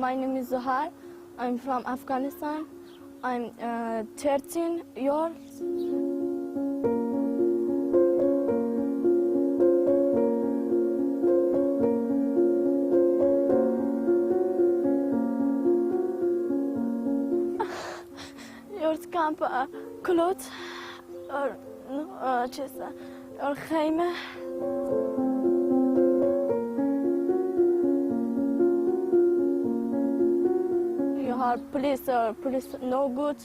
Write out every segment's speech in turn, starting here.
My name is Zuhar. I'm from Afghanistan. I'm 13 years. Yours camp clothes or no, just or خيمة. Police, no good,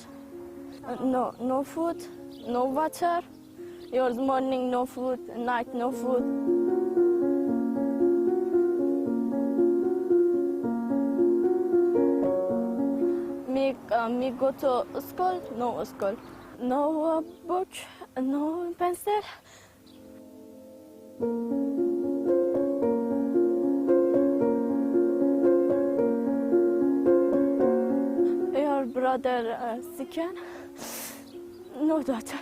no food, no water. Yours morning, no food, night, no food. Me go to school, no school, no book, no pencil. Brother Sikan, no daughter.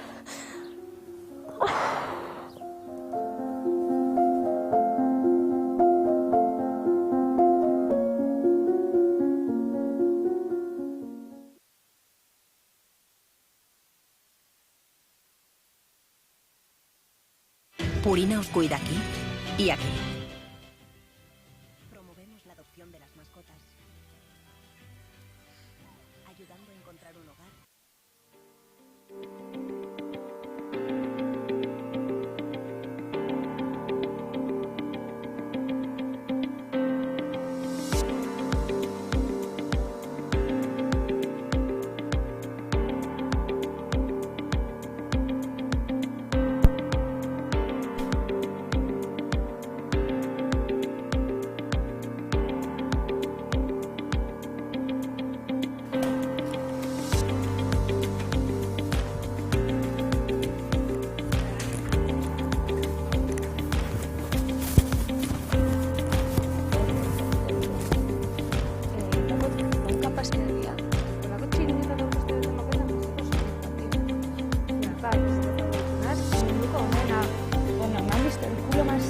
Purina os cuida aquí y aquí. Promovemos la adopción de las mascotas, ayudando a encontrar un hogar.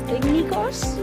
Técnicos.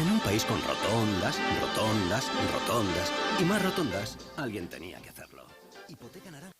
en un país con rotondas, rotondas, rotondas y más rotondas, alguien tenía que hacerlo. Hipoteca naranja.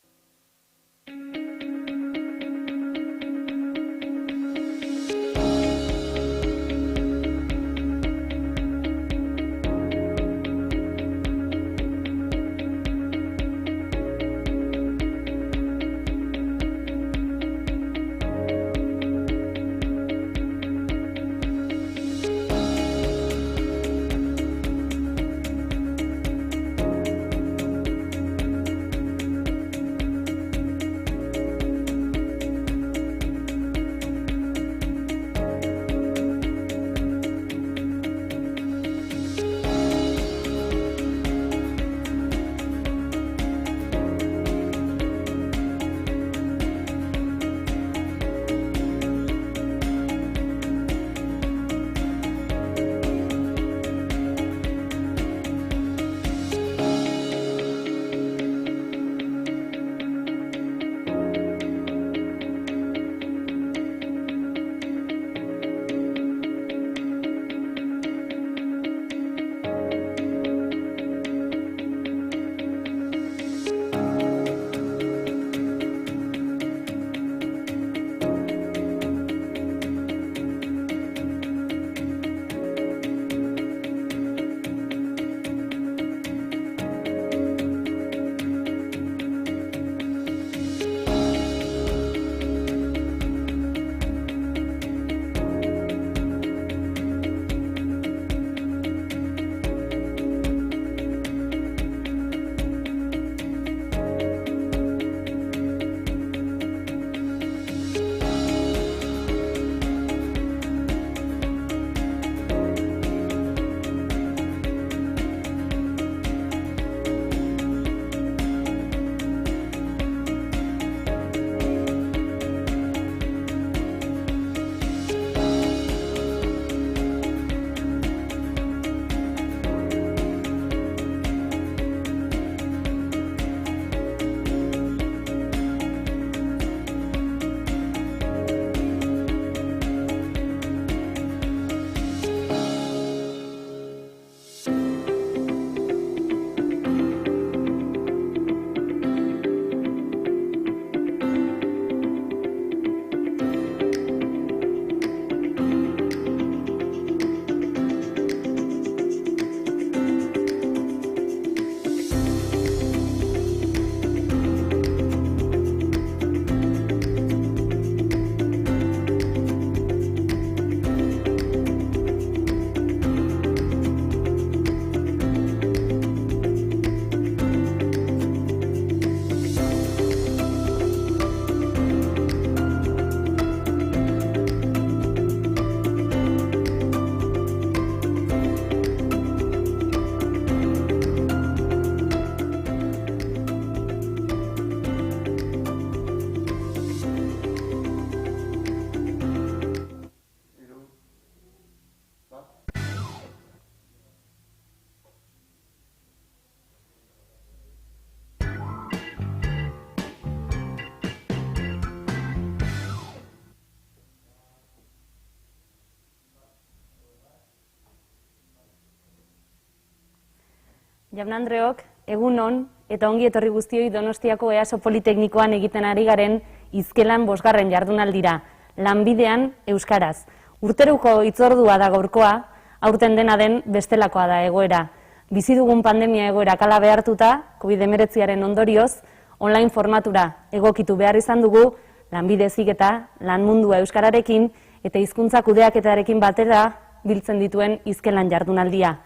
Jaun-Andreok, egun on eta ongi etorri guztioi Donostiako EASO Politeknikoan egiten ari garen Izkelan 5. jardunaldira, lanbidean euskaraz. Urteruko hitzordua da gaurkoa, aurten dena den bestelakoa da egoera. Bizi dugun pandemia egoera kala behartuta, COVID-19aren ondorioz, online formatura egokitu behar izan dugu, lanbide heziketa, lan mundua euskararekin eta hizkuntza kudeaketarekin batera biltzen dituen Izkelan jardunaldia.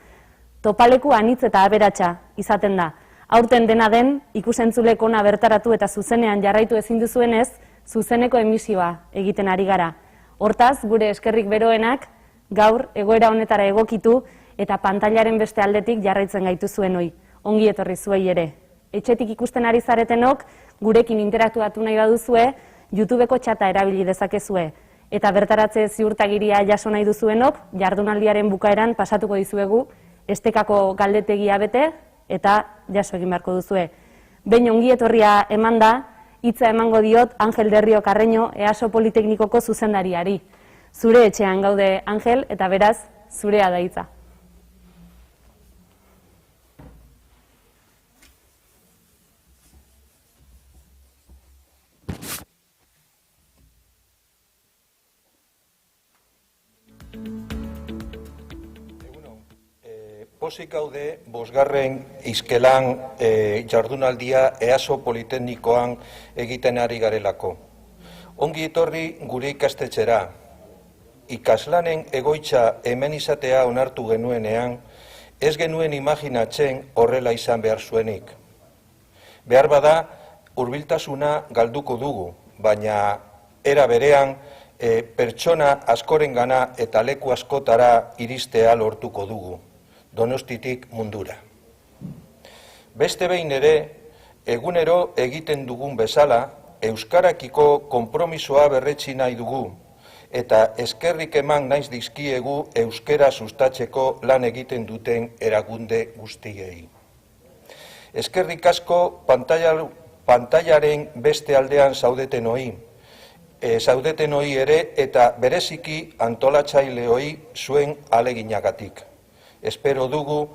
Topaleku anitz eta aberatsa izaten da. Aurten dena den, ikusentzulek ona bertaratu eta zuzenean jarraitu ezin duzuenez, zuzeneko emisioa egiten ari gara. Hortaz, gure eskerrik beroenak, gaur egoera honetara egokitu eta pantailaren beste aldetik jarraitzen gaitu zuen hoi. Ongi etorri zuei ere. Etxetik ikusten ari zaretenok, gurekin interaktuatu nahi baduzue, YouTubeko txata erabili dezakezue. Eta bertaratze ziurtagiria jaso nahi duzuenok, jardunaldiaren bukaeran pasatuko dizuegu, estekako galdetegia bete eta jaso egin beharko duzue. Behin ongi etorria eman da, hitza emango diot Angel Derrio Carreño EASO Politeknikoko zuzendariari. Zure etxean gaude, Angel, eta beraz, zurea da hitza. Pozik gaude, bosgarren izkelan jardunaldia EASO Politeknikoan egiten ari garelako. Ongi etorri gure ikastetxera. Ikaslanen egoitza hemen izatea onartu genuenean, ez genuen imaginatzen horrela izan behar zuenik. Behar bada, hurbiltasuna galduko dugu, baina era berean pertsona askorengana eta leku askotara iristea lortuko dugu. Donostitik mundura. Beste behin ere, egunero egiten dugun bezala, euskarakiko konpromisoa berretsi nahi dugu, eta eskerrik eman naiz dizkiegu euskara sustatzeko lan egiten duten erakunde guztiei. Eskerrik asko pantailaren beste aldean zaudetenoi ere eta bereziki antolatzaileoi zuen aleginagatik. Espero dugu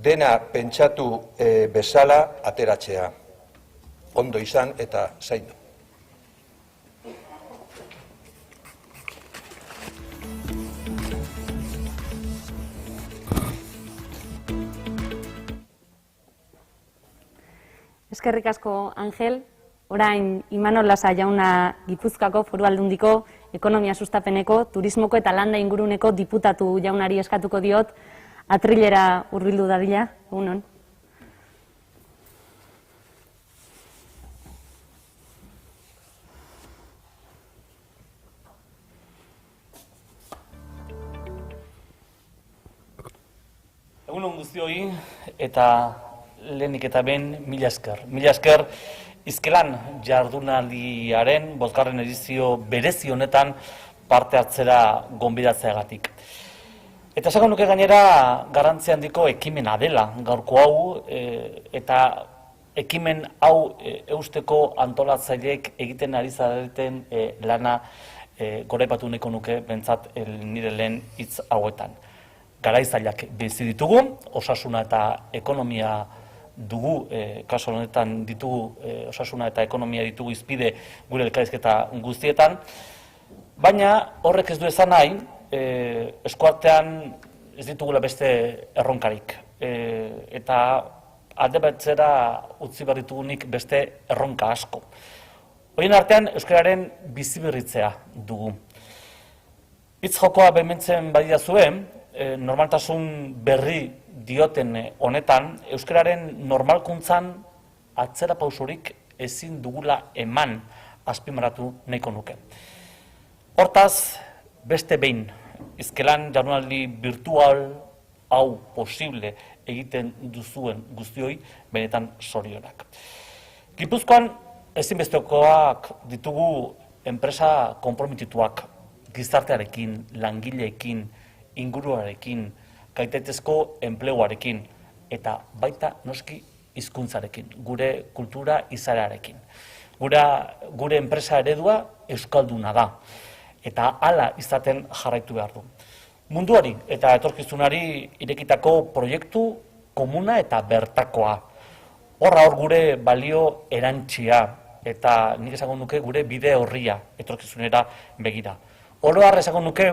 dena pentsatu bezala ateratzea. Ondo izan eta zaindu. Eskerrik asko, Angel. Orain, Imanol Lasa jauna Gipuzkoako Foru Aldundiko ekonomia sustapeneko, turismoko eta landa inguruneko diputatu jaunari eskatuko diot, atrilera hurbildu dadila, egunon. Egunon guztioi eta lehenik eta ben mila esker. Mila esker izkelan jardunaldiaren bosgarren edizio berezi honetan parte hartzera gonbidatzeagatik. Eta esango nuke gainera garrantzi handiko ekimena dela gaurko hau eta ekimen hau eusteko antolatzaileek egiten ari zareten lana goraipatu nahiko nuke bentsat nire lehen hitz hauetan. Garaizailak bizi ditugu, osasuna eta ekonomia dugu, kasu honetan ditugu osasuna eta ekonomia ditugu izpide gure elkarrizketa guztietan, baina horrek ez du esan nahi, eskuartean ez ditugula beste erronkarik. Eta alde batzera utzi behar ditugunik beste erronka asko. Horien artean euskararen biziberritzea dugu. Hitz jokoa behementzen badira zuen, normaltasun berri dioten honetan, euskararen normalkuntzan atzera pausorik ezin dugula eman azpimarratu nahiko nuke. Hortaz, beste behin, izkelan jardunaldi virtual hau posible egiten duzuen guztioi, benetan zorionak. Gipuzkoan ezinbestekoak ditugu enpresa konpromitituak, gizartearekin, langileekin, inguruarekin, kaitetezko enpleguarekin, eta baita noski hizkuntzarekin, gure kultura izaerarekin. Gure enpresa eredua euskalduna da, eta hala izaten jarraitu behar du. Munduari eta etorkizunari irekitako proiektu komuna eta bertakoa. Hor gure balio erantsia, eta nik esango nuke gure bide horria etorkizunera begira. Oro har esango nuke,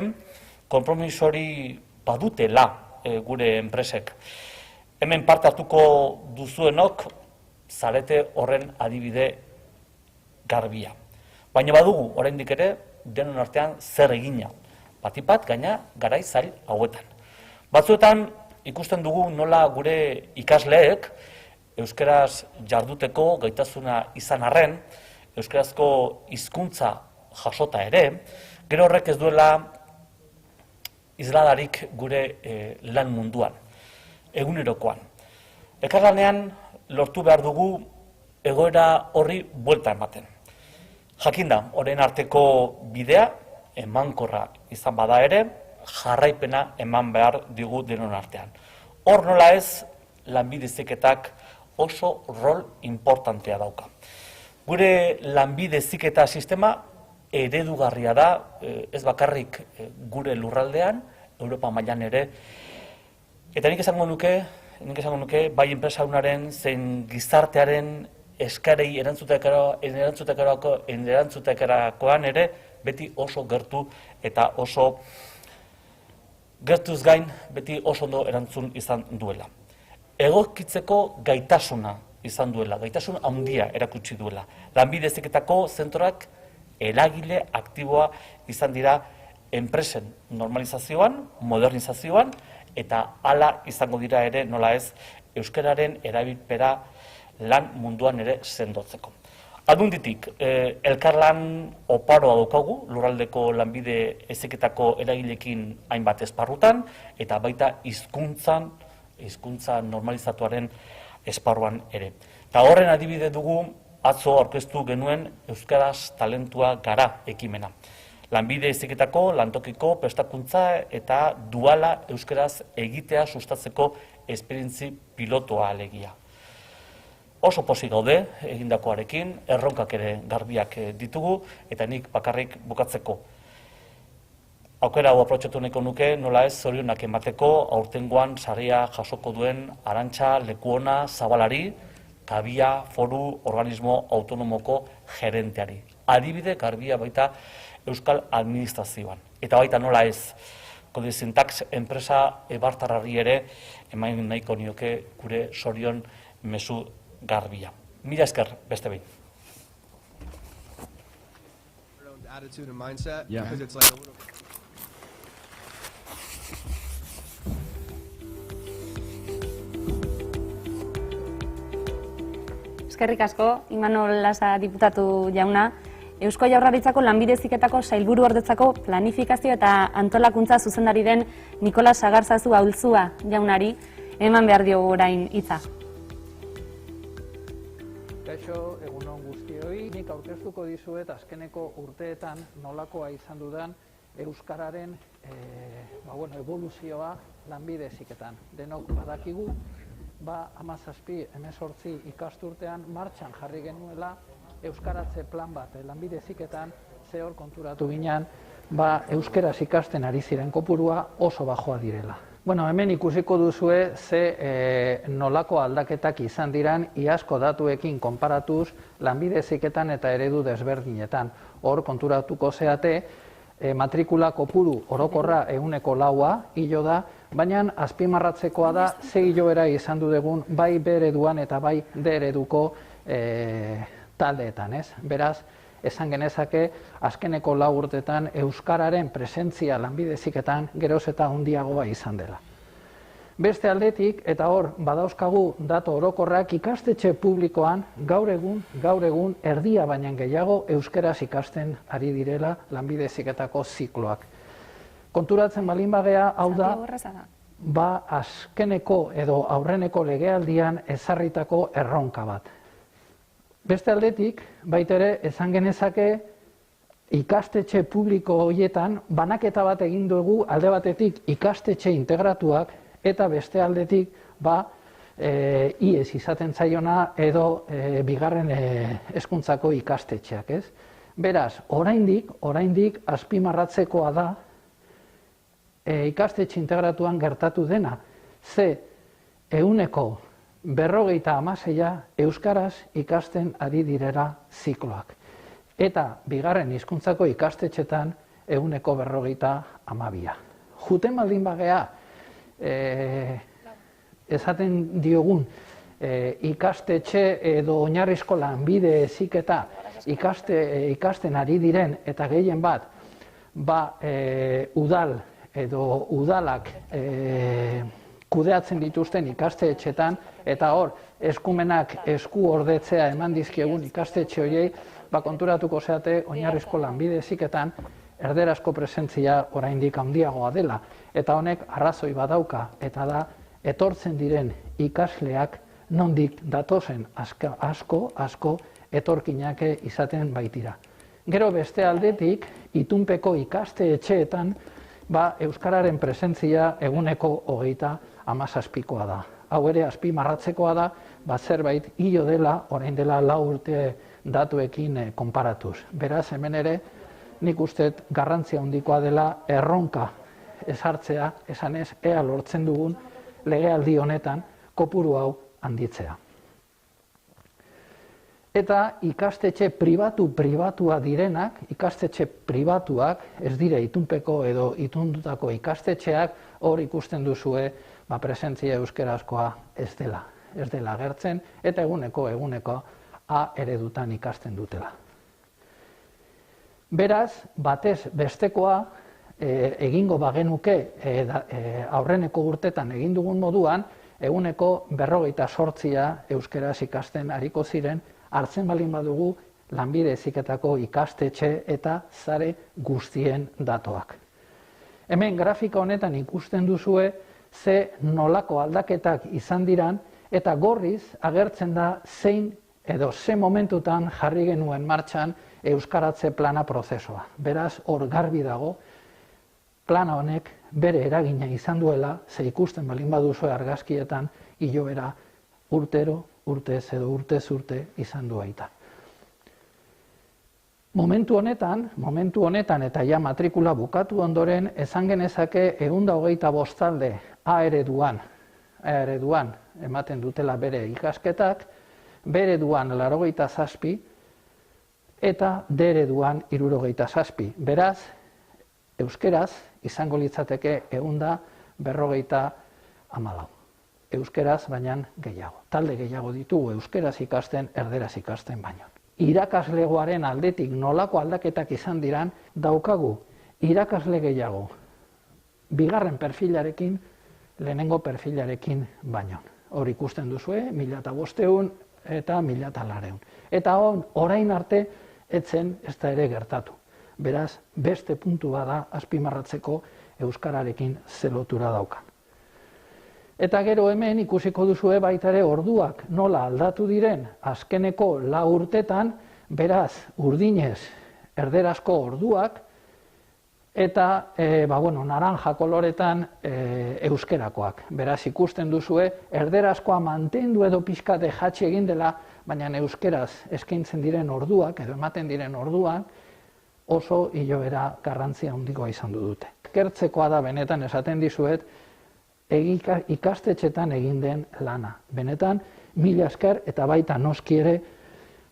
konpromisori badutela gure enpresek. Hemen parte hartuko duzuenok zarete horren adibide garbia. Baina badugu, oraindik ere, denon artean zer egina. Batipat gaina garai zail hauetan. Batzuetan ikusten dugu nola gure ikasleek euskaraz jarduteko gaitasuna izan arren, euskarazko hizkuntza jasota ere, gero horrek ez duela isladarik gure lan munduan, egunerokoan. Elkarlanean lortu behar dugu egoera horri buelta ematen. Jakinda, orain arteko bidea, emankorra izan bada ere, jarraipena eman behar digu denon artean. Hor nola ez, lanbide heziketak oso rol importantea dauka. Gure lanbide heziketa sistema eredugarria da, ez bakarrik gure lurraldean, Europa mailan ere, eta nik esango nuke, bai enpresaunaren zein gizartearen eskarei erantzuterakoan ere, beti oso gertu eta oso gertuz gain beti oso ondo erantzun izan duela. Egokitzeko gaitasuna izan duela, gaitasun handia erakutsi duela. Lanbide Heziketako zentroak eragile aktiboa izan dira enpresen normalizazioan, modernizazioan, eta hala izango dira ere, nola ez, euskararen erabilpera lan munduan ere sendotzeko. Aldunditik, elkarlan oparoa daukagu, lurraldeko lanbide heziketako eragilekin hainbat esparrutan, eta baita hizkuntza normalizatuaren esparruan ere. Eta horren adibide dugu, atzo aurkeztu genuen Euskaraz talentua gara ekimena. Lanbide heziketako, lantokiko, prestakuntza eta duala euskaraz egitea sustatzeko esperientzi pilotoa alegia. Oso pozik gaude egindakoarekin, erronkak ere garbiak ditugu, eta nik bakarrik bukatzeko. Aukera hau aprobetxatu nahiko nuke, nola ez zorionak emateko, aurtengoan saria jasoko duen Arantxa Lekuona Zabalari, Kabia Foru Organismo Autonomoko gerenteari. Adibide garbia baita Euskal Administrazioan. Eta baita nola ez, Codisintax enpresa ebartarrari ere emain nahiko nioke gure sorion mezu garbia. Mila esker, beste behin. Attitude and mindset, because it's like a little... Eskerrik asko, Imanol Lasa diputatu jauna. Eusko Jaurlaritzako Lanbide Heziketako Sailburuordetzako planifikazio eta antolakuntza zuzendari den Nikolas Sagarzazu Ahultzua jaunari eman behar diogu orain hitza. Kaixo, egun on guztioi. Nik aurkeztuko dizuet azkeneko urteetan nolakoa izan dudan euskararen evoluzioa lanbide heziketan. Denok badakigu, 17-18 ikasturtean martxan jarri genuela euskaratze plan bat lanbide heziketan, ze hor konturatu ginen, euskaraz ikasten ari ziren kopurua oso bajoa direla. Hemen ikusiko duzue ze nolako aldaketak izan diran iazko datuekin konparatuz lanbide heziketan eta eredu desberdinetan. Hor konturatuko zeate, matrikula kopuru orokorra 4%, hilo da, baina azpimarratzekoa da ze hiloera izan du dugun bai B ereduan eta bai D ereduko taldeetan, ez? Beraz, esan genezake, azkeneko 4 urtetan euskararen presentzia lanbide heziketan geroz eta handiagoa izan dela. Beste aldetik, eta hor, badauzkagu datu orokorrak ikastetxe publikoan gaur egun erdia baina gehiago euskaraz ikasten ari direla lanbide heziketako zikloak. Konturatzen balin bagea, hau da, azkeneko edo aurreneko legealdian ezarritako erronka bat. Beste aldetik, baitere, esan genezake ikastetxe publiko horietan banaketa bat egin dugu alde batetik ikastetxe integratuak eta beste aldetik IES izaten zaiona edo bigarren hezkuntzako ikastetxeak, ez? Beraz, oraindik azpimarratzekoa da ikastetxe integratuan gertatu dena, ze 56% euskaraz ikasten ari direla zikloak. Eta bigarren hizkuntzako ikastetxetan 52%. Juten baldin bagea, esaten diogun ikastetxe edo oinarrizko lanbide heziketa ikasten ari diren eta gehien bat udal edo udalak kudeatzen dituzten ikastetxetan, eta hor, eskumenak esku ordetzea eman dizkiegun ikastetxe horiei, konturatuko zeate oinarrizko lanbide heziketan erderazko presentzia oraindik handiagoa dela. Eta honek arrazoi badauka, eta da, etortzen diren ikasleak nondik datozen asko etorkinak izaten baitira. Gero beste aldetik, itunpeko ikastetxeetan, euskararen presentzia 37%koa da. Hau ere azpimarratzekoa da, zerbait hilo dela, orain dela 4 urte datuekin konparatuz. Beraz, hemen ere, nik uste garrantzia handikoa dela erronka ezartzea, esanez, ea lortzen dugun legealdi honetan kopuru hau handitzea. eta ikastetxe pribatua direnak, ikastetxe pribatuak, ez dire itunpeko edo itundutako ikastetxeak, hor ikusten duzue presentzia euskerazkoa ez dela agertzen, eta eguneko A eredutan ikasten dutela. Beraz, batez bestekoa egingo bagenuke aurreneko urtetan egin dugun moduan, eguneko 48 euskeraz ikasten ariko ziren, hartzen balin badugu lanbide heziketako ikastetxe eta sare guztien datoak. Hemen grafika honetan ikusten duzue ze nolako aldaketak izan diran eta gorriz agertzen da zein edo ze momentutan jarri genuen martxan euskaratze plana prozesua. Beraz, hor garbi dago, plana honek bere eragina izan duela, ze ikusten balin baduzue argazkietan, hilobera urtero, urtez edo urtez urte izan du baita. Momentu honetan eta ja matrikula bukatu ondoren, esan genezake 125 talde A ereduan ematen dutela bere ikasketak, B ereduan 87 eta D ereduan 67. Beraz, euskeraz izango litzateke 154. Euskeraz baina gehiago. Talde gehiago ditugu euskeraz ikasten, erderaz ikasten baino. Irakaslegoaren aldetik nolako aldaketak izan diran, daukagu irakasle gehiago, bigarren perfilarekin, lehenengo perfilarekin baino. Hor ikusten duzue, 1500 eta 1400. Eta orain arte, etzen ez da ere gertatu. Beraz, beste puntu bada azpimarratzeko euskararekin zelotura daukan. Eta gero hemen ikusiko duzue baita ere orduak nola aldatu diren azkeneko 4 urtetan, beraz, urdinez erderazko orduak, eta naranja koloretan euskerakoak. Beraz, ikusten duzue, erderazkoa mantendu edo pixkate jatsi egin dela, baina euskeraz eskaintzen diren orduak, edo ematen diren orduak, oso hilobera garrantzia handikoa izan dute. Eskertzekoa da benetan esaten dizuet, ikastetxetan egin den lana. Benetan, mila esker eta baita noski ere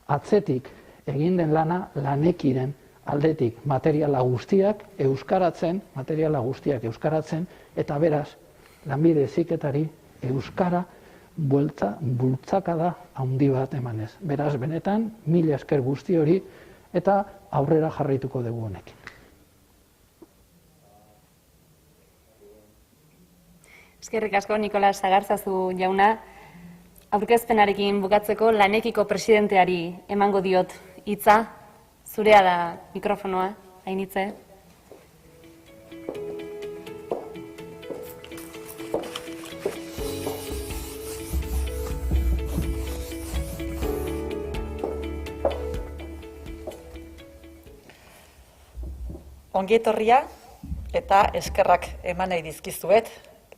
atzetik egin den lana lanekiren aldetik materiala guztiak euskaratzen, eta beraz, lanbide heziketari euskara bultzakada handi bat emanez. Beraz, benetan, mila esker guzti hori eta aurrera jarraituko dugu honekin. Eskerrik asko, Nikolas Sagartzazu jauna. Aurkezpenarekin bukatzeko lanekiko presidenteari emango diot hitza. Zurea da mikrofonoa, Ainitze. Ongi etorria eta eskerrak eman nahi dizkizuet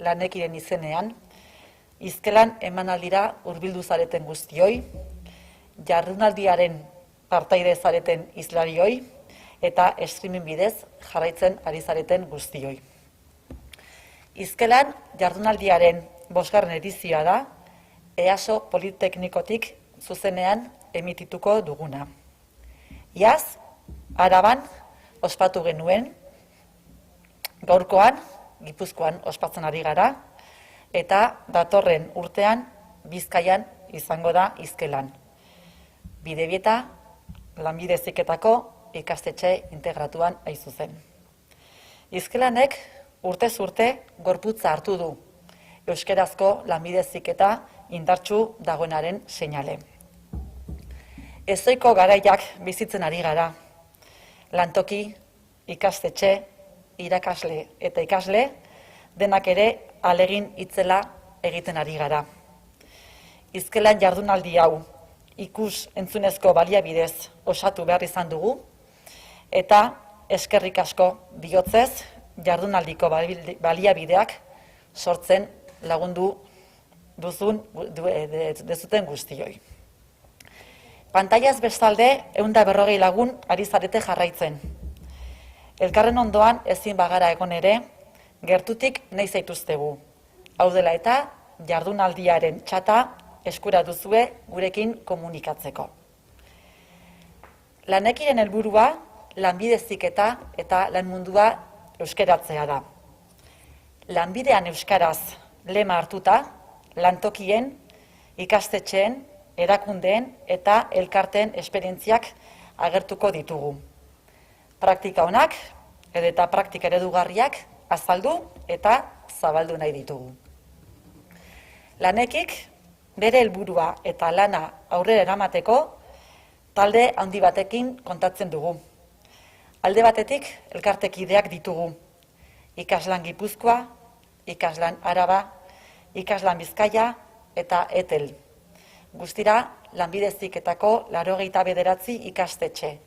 lanekiren izenean, hizkelan emanaldira hurbildu zareten guztioi, jardunaldiaren partaide zareten hizlarioi eta streaming bidez jarraitzen ari zareten guztioi. Hizkelan jardunaldiaren 5. edizioa da, EASO Politeknikotik zuzenean emitituko duguna. Iaz, Araban ospatu genuen, gaurkoan, Gipuzkoan ospatzen ari gara, eta datorren urtean Bizkaian izango da hizkelan. Bidebieta, lanbide heziketako ikastetxe integratuan hain zuzen. Hizkelanek urtez urte gorputza hartu du, euskerazko lanbide heziketa indartsu dagoenaren seinale. Ezohiko garaiak bizitzen ari gara. Lantoki, ikastetxe, irakasle eta ikasle, denak ere ahalegin itzela egiten ari gara. Hizkelan jardunaldi hau ikus entzunezko baliabidez osatu behar izan dugu, eta eskerrik asko bihotzez jardunaldiko baliabideak sortzen lagundu dezuten guztioi. Pantailaz bestalde 140 lagun ari zarete jarraitzen. Elkarren ondoan ezin bagara egon ere, gertutik nahi zaituztegu. Hau dela eta jardunaldiaren txata eskura duzue gurekin komunikatzeko. Lanekiren helburua lanbide heziketa eta lan mundua euskaratzea da. Lanbidean euskaraz lema hartuta, lantokien, ikastetxeen, erakundeen eta elkarteen esperientziak agertuko ditugu. Praktika onak eta praktika eredugarriak azaldu eta zabaldu nahi ditugu. Lanekik bere helburua eta lana aurrera eramateko talde handi batekin kontatzen dugu. Alde batetik elkartekideak ditugu. Ikaslan Gipuzkoa, Ikaslan Araba, Ikaslan Bizkaia eta Etel. Guztira, lanbide heziketako 89 ikastetxe.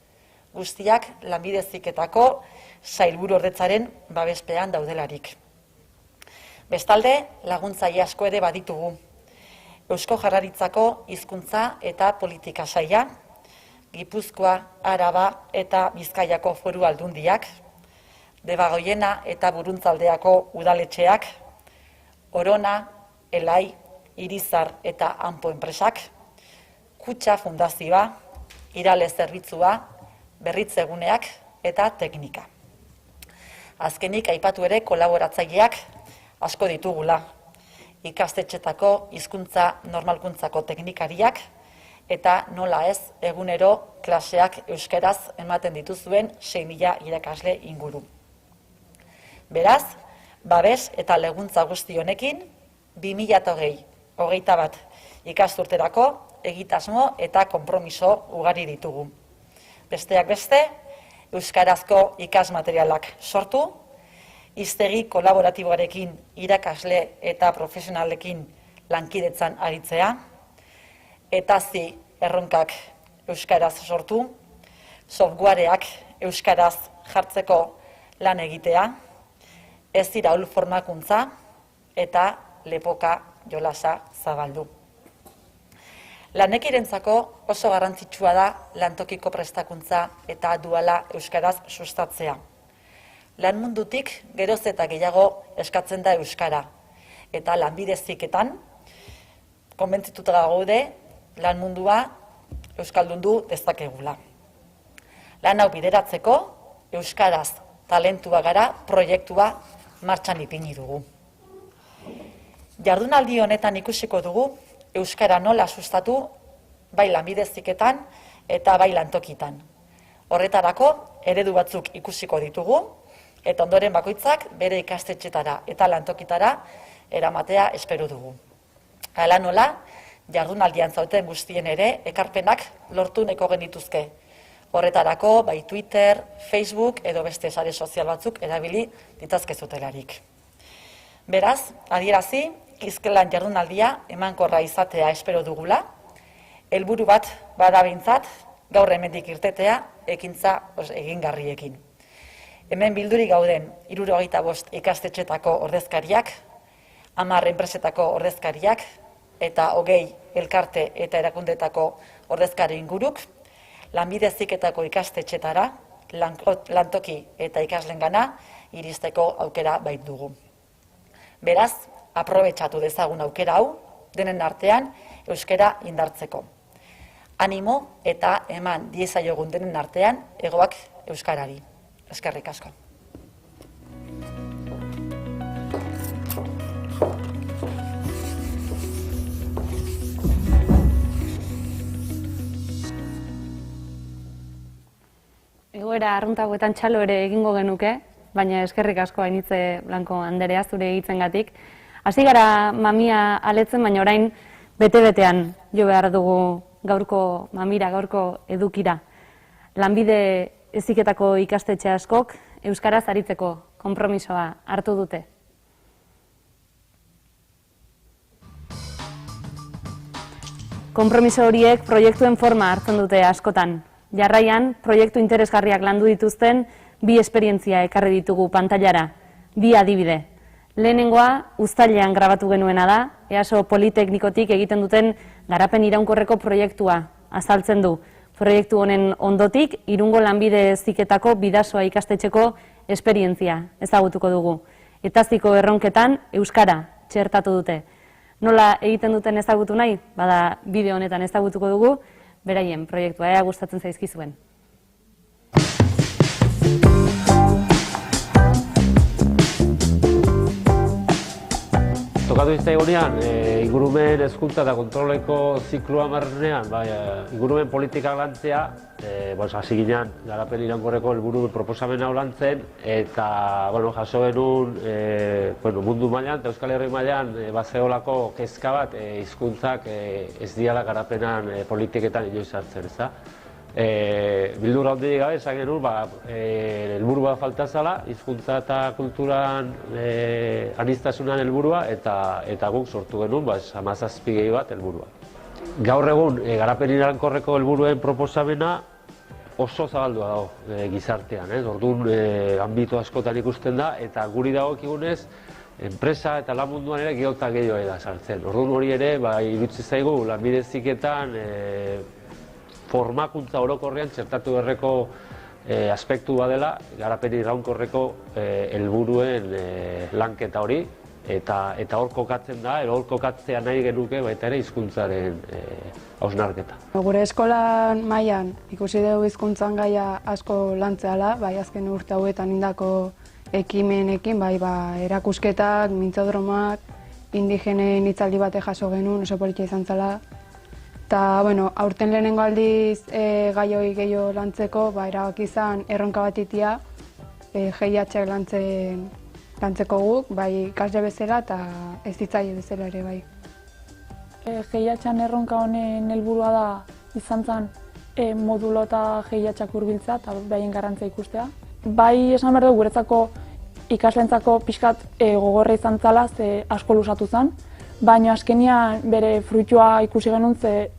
Guztiak lanbide heziketako sailburuordetzaren babespean daudelarik. Bestalde, laguntzaile asko ere baditugu. Eusko Jaurlaritzako hizkuntza eta politika saila, Gipuzkoa, Araba eta Bizkaiako foru aldundiak, Debagoiena eta Buruntzaldeako udaletxeak, Orona, Elai, Irizar eta Anpo enpresak, Kutxa Fundazioa, Irale Zerbitzua, Berritzeguneak eta Teknika. Azkenik aipatu ere kolaboratzaileak asko ditugula. Ikastetxetako hizkuntza normalkuntzako teknikariak eta nola ez egunero klaseak euskaraz ematen dituzuen 6.000 irakasle inguru. Beraz, babes eta laguntza guzti honekin 2021 ikasturterako egitasmo eta konpromiso ugari ditugu. Besteak beste, euskarazko ikasmaterialak sortu, hiztegi kolaboratiboarekin irakasle eta profesionalekin lankidetzan aritzea, etazi erronkak euskaraz sortu, softwareak euskaraz jartzeko lan egitea, ez iraul formakuntza eta lepoka jolasa zabaldu. Lanekirentzako oso garrantzitsua da lantokiko prestakuntza eta duala euskaraz sustatzea. Lan mundutik geroz eta gehiago eskatzen da euskara, eta lanbide heziketan konbentzituta gaude lan mundua euskaldundu dezakegula. Lan hau bideratzeko euskaraz talentua gara proiektua martxan ipini dugu. Jardunaldi honetan ikusiko dugu euskara nola sustatu bai lanbide heziketan eta bai lantokitan. Horretarako eredu batzuk ikusiko ditugu eta ondoren bakoitzak bere ikastetxetara eta lantokitara eramatea espero dugu. Hala nola, jardunaldian zauten guztien ere ekarpenak lortu nahiko genituzke. Horretarako bai Twitter, Facebook edo beste sare sozial batzuk erabili ditazkezutelarik. Beraz, adierazi, hizkelan jardunaldia emankorra izatea espero dugula, helburu bat bada behintzat gaur hemendik irtetea ekintza egingarriekin. Hemen bildurik gauden 75 ikastetxetako ordezkariak, 10 enpresetako ordezkariak eta 20 elkarte eta erakundetako ordezkari inguruk, lanbide heziketako ikastetxetara, lantoki eta ikaslengana iristeko aukera bait dugu. Beraz, aprobetxatu dezagun aukera hau, denen artean euskara indartzeko. Animo eta eman diezaiogun denen artean egoak euskarari. Eskerrik asko. Egoera arruntagoetan txalo ere egingo genuke, baina eskerrik asko Ainitze Blanco Anderea zure hitzengatik. Hasi gara mamia aletzen, baina orain bete-betean jo behar dugu gaurko mamira, gaurko edukira. Lanbide heziketako ikastetxe askok euskaraz aritzeko konpromisoa hartu dute. Konpromiso horiek proiektuen forma hartzen dute askotan. Jarraian, proiektu interesgarriak landu dituzten 2 esperientzia ekarri ditugu pantailara, 2 adibide. Lehenengoa, uztailean grabatu genuena da, EASO Politeknikotik egiten duten garapen iraunkorreko proiektua azaltzen du. Proiektu honen ondotik, Irungo lanbide heziketako bidasoa ikastetxeko esperientzia ezagutuko dugu. Etaziko erronketan euskara txertatu dute. Nola egiten duten ezagutu nahi? Bada bideo honetan ezagutuko dugu, beraien proiektua, ea gustatzen zaizkizuen. tokatu iztaigonean, ingurumen hezkuntza eta kontroleko zikloa marrenean, ingurumen politikak lantzea, hasi ginean garapen iraunkorreko helburu proposamen hau lantzen, eta jaso genuen mundu mailan eta Euskal Herri mailan bazeolako kezka bat hizkuntzak ez diala garapenan politiketan inoiz hartzen, ezta? Bildurra hondirik gabe, esan genuen, helburu bat falta zala, hizkuntza eta kulturan aniztasunan helburua, eta guk sortu genuen 17 gehi bat helburua. Gaur egun, garapen iraunkorreko helburuen proposamena oso zabaldua dago gizartean, orduan anbito askotan ikusten da, eta guri dagokigunez, enpresa eta lan munduan ere gehiago eta gehiago da sartzen. Orduan hori ere, iritsi zaigu, lanbide heziketan formakuntza orokorrean txertatu beharreko aspektu badela, garapen iraunkorreko helburuen lanketa hori, eta hor kokatzen da, hor kokatzea nahi genuke baita ere hizkuntzaren hausnarketa. Gure eskolan mailan ikusi dugu hizkuntzan gaia asko lantzeala, azken urte hauetan indako ekimenekin, erakusketak, mintzodromak, indigenen hitzaldi bate jaso genuen, oso politia izan zela. Eta, aurten lehenengo aldiz gai hori gehiago lantzeko, erabaki izan erronka bat itia, GIH lantzeko guk, ikasle bezala eta ez ditzaile bezala ere bai. GIH-an erronka honen helburua da izan zen modulo eta GIH-ak hurbiltzea eta behaien garrantzia ikustea. Bai esan behar dugu guretzako ikasleentzako pixkat gogorra izan zela, ze asko lusatu zen, baina azkenean bere fruitua ikusi genuen, ze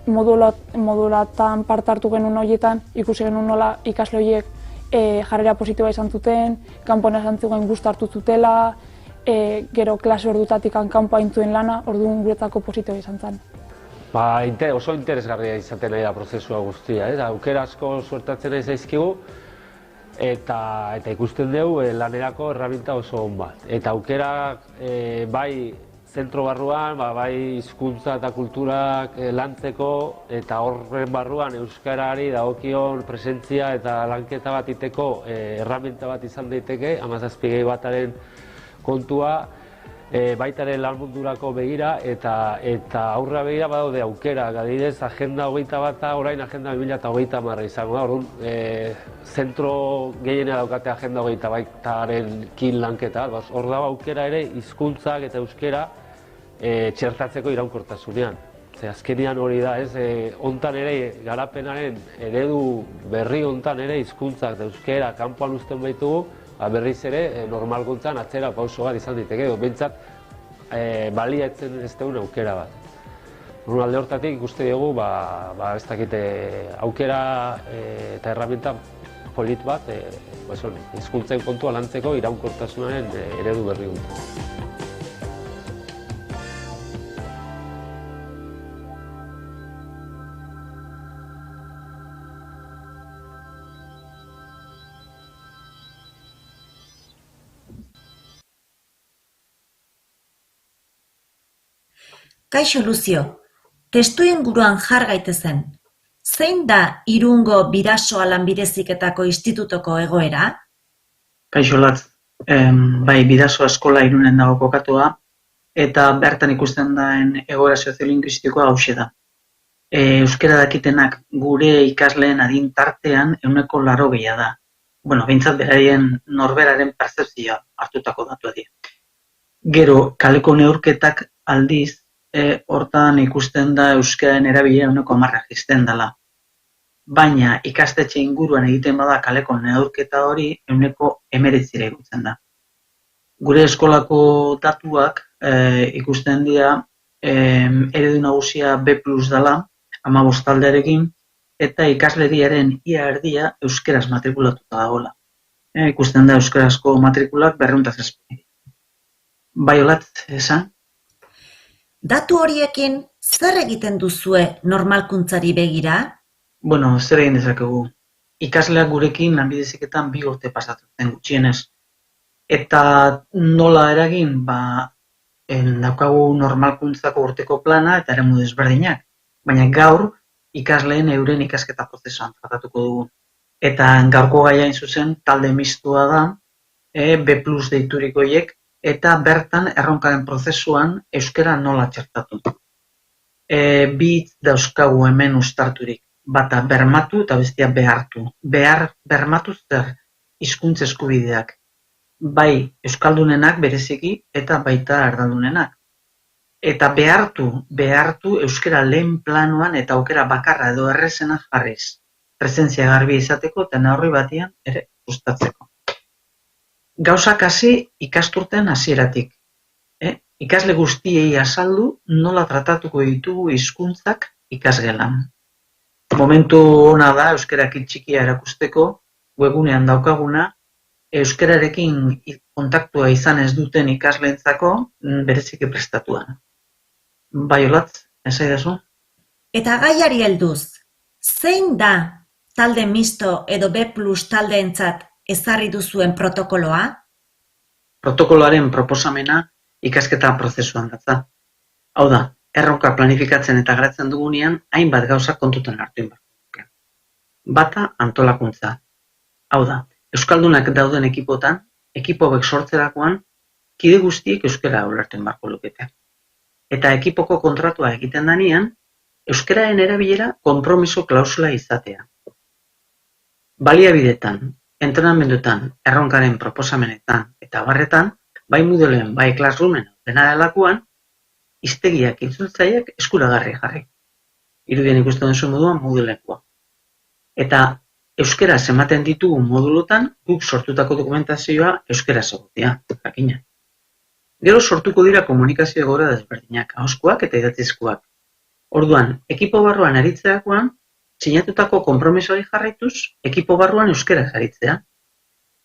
modulatan parte hartu genuen horietan, ikusi genuen nola ikasle horiek jarrera positiboa izan zuten, kanpoan esan zuen guztu hartu zutela, gero klase ordutatik kanpoa intzuen lana, orduan guretzako positiboa izan zen. Oso interesgarria izaten nahi da prozesua guztia, aukera asko suertatzen nahi zaizkigu, eta ikusten dugu lanerako erraminta oso on bat. Eta aukera bai zentro barruan, bai hizkuntza eta kulturak lantzeko, eta horren barruan euskarari dagokion presentzia eta lanketa bat iteko erraminta bat izan daiteke, 17 gehi bataren kontua, baitaren lan mundurako begira eta aurra begira badaude aukera, adibidez Agenda 21 orain Agenda 2030 izango da, orduan zentro gehiena daukate Agenda 21aren kin lanketa, hor dago aukera ere hizkuntzak eta euskera txertatzeko iraunkortasunean. Azkenean hori da, hontan ere garapenaren eredu berri hontan ere hizkuntzak eta euskera kanpoan uzten baitugu, berriz ere normalkuntzan atzera pauso bat izan diteke, behintzat baliatzen ez duen aukera bat. Alde hortatik ikuste dugu, ez dakite aukera eta erraminta polit bat, hizkuntzen kontua lantzeko iraunkortasunaren eredu berri dut. Kaixo Luzio, testu inguruan jar gaitezen. Zein da Irungo Bidasoa Lanbide Heziketako Institutoko egoera? Kaixo Latz, Bidasoa eskola Irunen dago kokatua, eta bertan ikusten daen egoera soziolinguistikoa hauxe da. Euskara dakitenak gure ikasleen adin tartean 80% da. Behintzat beraien norberaren pertzepzioa hartutako datua dira. Gero, kaleko neurketak aldiz, hortan ikusten da euskararen erabilera 10% jaisten dela. Baina ikastetxe inguruan egiten bada kaleko neurketa hori 19% ikusten da. Gure eskolako datuak ikusten dira eredu nagusia B+ dela, 15 taldearekin, eta ikasleriaren ia erdia euskeraz matrikulatuta dagoela. Ikusten da euskarazko matrikulak 207. Bai Olatz, esan? Datu horiekin zer egiten duzue normalkuntzari begira? Zer egin dezakegu. Ikasleak gurekin lanbide heziketan 2 urte pasatzen zen gutxienez. Eta nola eragin, daukagu normalkuntzako urteko plana eta eremu desberdinak. Baina gaur ikasleen euren ikasketa prozesuan tratatuko dugu. Eta gaurko gaia hain zuzen talde mistua da, B+ deituriko horiek eta bertan erronkaren prozesuan euskara nola txertatu. Bi hitz dauzkagu hemen uztarturik, bata bermatu eta bestia behartu. Bermatu zer hizkuntza eskubideak, bai euskaldunenak bereziki eta baita erdaldunenak. Eta behartu euskara lehen planoan eta aukera bakarra edo errezena jarriz. Presentzia garbi izateko eta neurri batean ere sustatzeko. Gauzak hasi ikasturten hasieratik. Ikasle guztiei azaldu nola tratatuko ditugu hizkuntzak ikasgelan. Momentu ona da euskarak txikia erakusteko, webgunean daukaguna, euskararekin kontaktua izan ez duten ikasleentzako bereziki prestatuan. Bai, Olatz, esaidazu? Eta gaiari helduz, zein da talde misto edo B+ taldeentzat ezarri duzuen protokoloa? Protokoloaren proposamena ikasketa prozesuan datza. Hau da, erronka planifikatzen eta garatzen dugunean, hainbat gauza kontutan hartu inbarko. Bata, antolakuntza. Hau da, euskaldunak dauden ekipotan, ekipo hauek sortzerakoan, kide guztiek euskara ulertu inbarko lukete. Eta ekipoko kontratua egiten danean, euskararen erabilera konpromiso klausula izatea. Baliabidetan, entrenamenduetan, erronkaren proposamenetan eta abarretan, bai Moodleen, bai Classroomen dena delakoan, hiztegiak itzultzaileak eskuragarri jarri. Irudien ikusten duzu moduan Moodlekoa. Eta euskaraz ematen ditugu modulutan, guk sortutako dokumentazioa euskaraz egotea, jakina. Gero sortuko dira komunikazio egoera desberdinak, ahozkoak eta idatzizkoak. Orduan, ekipo barruan aritzerakoan, sinatutako konpromisoari jarraituz, ekipo barruan euskaraz aritzea.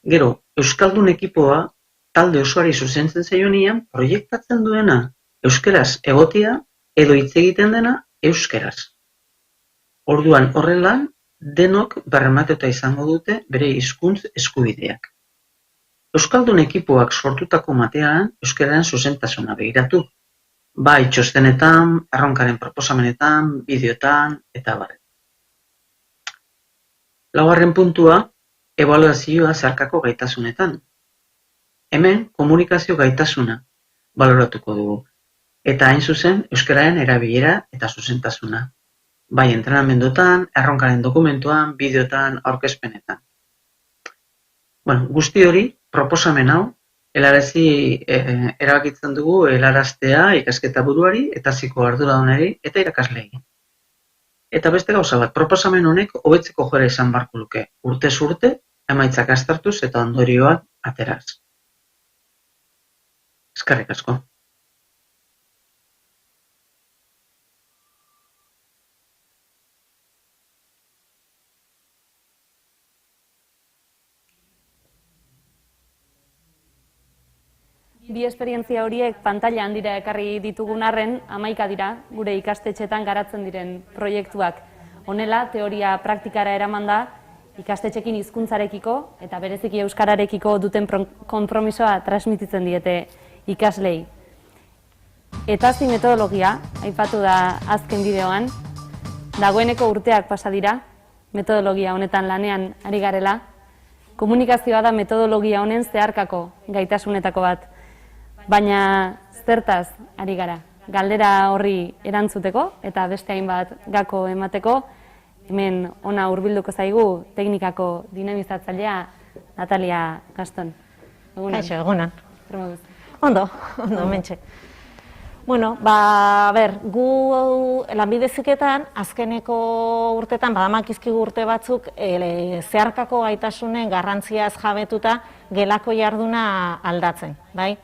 Gero, euskaldun ekipoa talde osoari zuzentzen zaionean, proiektatzen duena euskaraz egotea edo hitz egiten dena euskaraz. Orduan, horrela, denok bermatuta izango dute bere hizkuntz eskubideak. Euskaldun ekipoak sortutako materialan euskararen zuzentasuna begiratu. Bai txostenetan, erronkaren proposamenetan, bideotan eta abar. Laugarren puntua, ebaluazioa zeharkako gaitasunetan. Hemen komunikazio gaitasuna baloratuko dugu. Eta hain zuzen euskararen erabilera eta zuzentasuna. Bai entrenamenduetan, erronkaren dokumentuan, bideotan, aurkezpenetan. Guzti hori, proposamen hau, helarazi erabakitzen dugu helaraztea ikasketa buruari eta ziko arduradunari eta irakaslei. Eta beste gauza bat, proposamen honek hobetzeko joera izan barko luke, urtez urte, emaitzak aztertuz eta ondorioak ateraz. Eskerrik asko. Bi esperientzia horiek pantaila handira ekarri ditugun arren, 11 dira gure ikastetxetan garatzen diren proiektuak. Honela, teoria praktikara eraman da, ikastetxekin hizkuntzarekiko eta bereziki euskararekiko duten konpromisoa transmititzen diete ikaslei. Eta metodologia, aipatu da azken bideoan, dagoeneko urteak pasa dira, metodologia honetan lanean ari garela. Komunikazioa da metodologia honen zeharkako gaitasunetako bat. Baina zertaz ari gara, galdera horri erantzuteko eta beste hainbat gako emateko, hemen ona hurbilduko zaigu teknikako dinamizatzailea Natalia Gaston. Egunan. Kaixo, egunan. Ondo, mentxe. Bueno, gu lanbide heziketan azkeneko urtetan, badamakizkigu urte batzuk, zeharkako gaitasunen garrantziaz jabetuta gelako jarduna aldatzen, bai?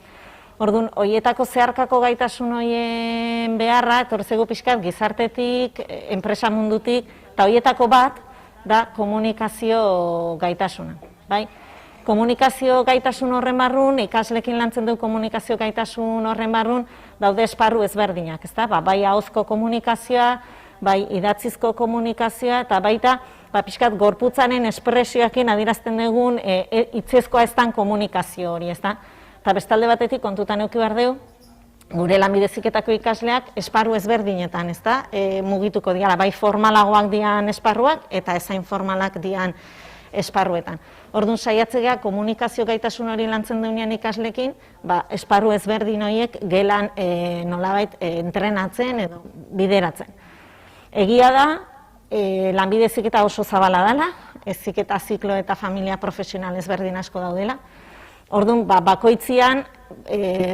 Orduan, horietako zeharkako gaitasun horien beharra, etortzeko pixkat gizartetik, enpresa mundutik, eta horietako bat da komunikazio gaitasuna. Bai? Komunikazio gaitasun horren barrun, ikaslekin lantzen du komunikazio gaitasun horren barrun, daude esparru ezberdinak, ezta? Bai ahozko komunikazioa, bai idatzizko komunikazioa, eta baita pixkat gorputzaren espresioekin adierazten dugun hitzezkoa ez dan komunikazio hori, ezta? Eta bestalde batetik kontutan eduki behar dugu, gure lanbide heziketako ikasleak esparru ezberdinetan, mugituko dira, bai formalagoak dian esparruak eta ezain formalak dian esparruetan. Orduan saiatzea komunikazio gaitasun hori lantzen deunean ikaslekin, esparru ezberdin horiek gelan nolabait entrenatzen edo bideratzen. Egia da, lanbide heziketa oso zabala dela, heziketa ziklo eta familia profesional ezberdin asko daudela. Orduan, bakoitzian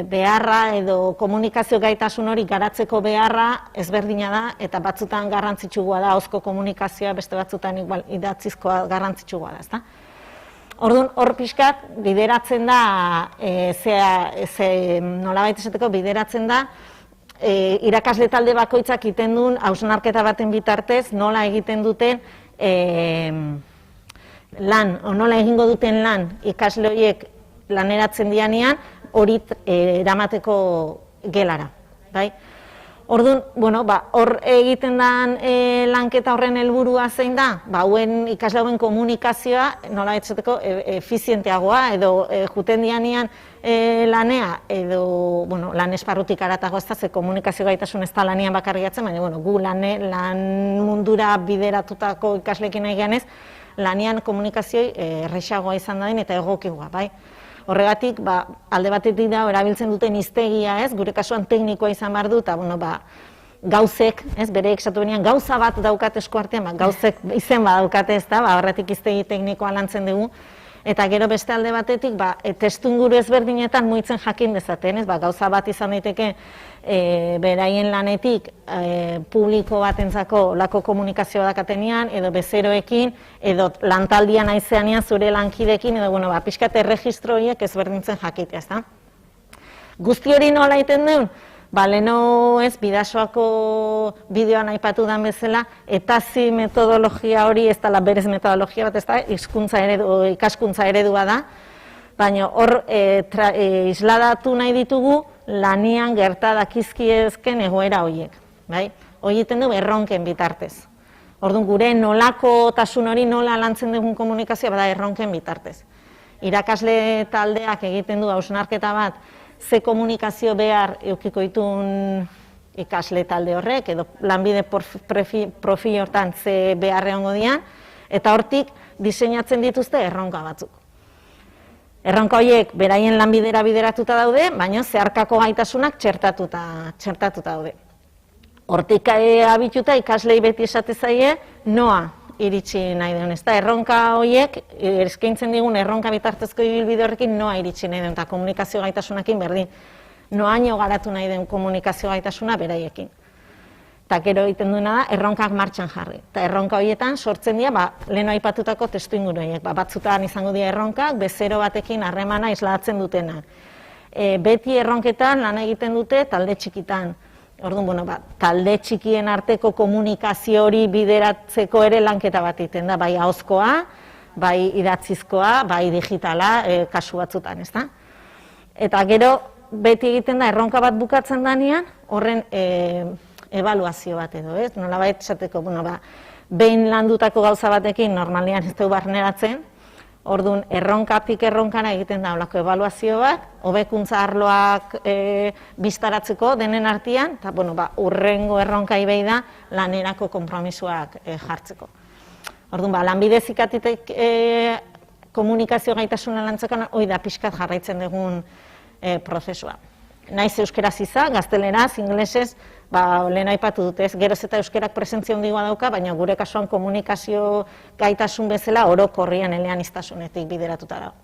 beharra edo komunikazio gaitasun hori garatzeko beharra ezberdina da, eta batzutan garrantzitsua da ahozko komunikazioa, beste batzutan igual idatzizkoa garrantzitsua da, ezta? Orduan, hor pixkat bideratzen da, nolabait esateko bideratzen da, irakasle talde bakoitzak egiten duen hausnarketa baten bitartez nola egiten duten lan, nola egingo duten lan ikasle horiek laneratzen dianean hori eramateko gelara. Orduan, hor egiten den lanketa horren helburua zein da? Hauen ikasle hauen komunikazioa nola etxateko efizienteagoa edo juten dianean lanea edo lan esparrutik aratago ez da, ze komunikazio gaitasun ez da lanean bakarriatzen, baina gu lan mundura bideratutako ikaslekin nahi ganez, lanean komunikazioi errexagoa izan dadin eta egokigoa, bai? Horregatik, alde batetik da, erabiltzen duten hiztegia, gure kasuan teknikoa izan behar du, eta gauzek, bere esatu benean, gauza bat daukat esku artean, gauzek izen bat daukate ez da, horretik hiztegi teknikoa lantzen dugu, eta gero beste alde batetik, testuinguru ezberdinetan mugitzen jakin dezaten, gauza bat izan daiteke beraien lanetik publiko batentzako lako komunikazioa dakatenean, edo bezeroekin, edo lantaldian aizeanean zure lankidekin, edo pixkat erregistro horiek ezberdintzen jakitea, ez da? Guzti hori nola egiten duen? Leheno Bidasoako bideoan aipatu den bezala, etazi metodologia hori ez dela berez metodologia bat, ez da, ikaskuntza eredua da, baina hor isladatu nahi ditugu lanian gerta dakizkiezken egoera horiek. Hori egiten du erronken bitartez. Orduan gure nolakotasun hori nola lantzen dugun komunikazioa bada erronken bitartez. Irakasle taldeak egiten du hausnarketa bat, ze komunikazio behar eukiko ditun ikasle talde horrek, edo lanbide profil hortan ze behar egongo dian, eta hortik diseinatzen dituzte erronka batzuk. Erronka horiek beraien lanbidera bideratuta daude, baina zeharkako gaitasunak txertatuta daude. Hortik abituta ikaslei beti esate zaie noa iritsi nahi duen. Erronka horiek, eskaintzen digun erronka bitartezko ibilbide horrekin noa iritsi nahi duen, eta komunikazio gaitasunakin berdin. Noaino garatu nahi den komunikazio gaitasuna beraiekin. Eta gero egiten duena da, erronkak martxan jarri. Eta erronka horietan sortzen dira, lehen aipatutako testuinguru horiek. Batzutan izango dira erronkak, bezero batekin harremana islatzen dutena. Beti erronketan lan egiten dute talde txikitan. Orduan, talde txikien arteko komunikazio hori bideratzeko ere lanketa bat egiten da, bai ahozkoa, bai idatzizkoa, bai digitala, kasu batzutan, ez da? Eta gero, beti egiten da, erronka bat bukatzen danean, horren ebaluazio bat edo, ez? Nolabait esateko, behin landutako gauza batekin normalian ez dugu barneratzen, orduan erronkatik erronkana egiten da olako ebaluazio bat, hobekuntza arloak biztaratzeko denen artean, eta urrengo erronkai behi da lanerako konpromisoak jartzeko. Orduan, lanbide heziketatik komunikazio gaitasuna lantzekan, hori da pixkat jarraitzen dugun prozesua. Naiz euskeraz izan, gazteleraz, inglesez, lehen aipatu dut ez, geroz eta euskerak presentzia handigoa dauka, baina gure kasuan komunikazio gaitasun bezala orokorrian eleaniztasunetik bideratuta dago.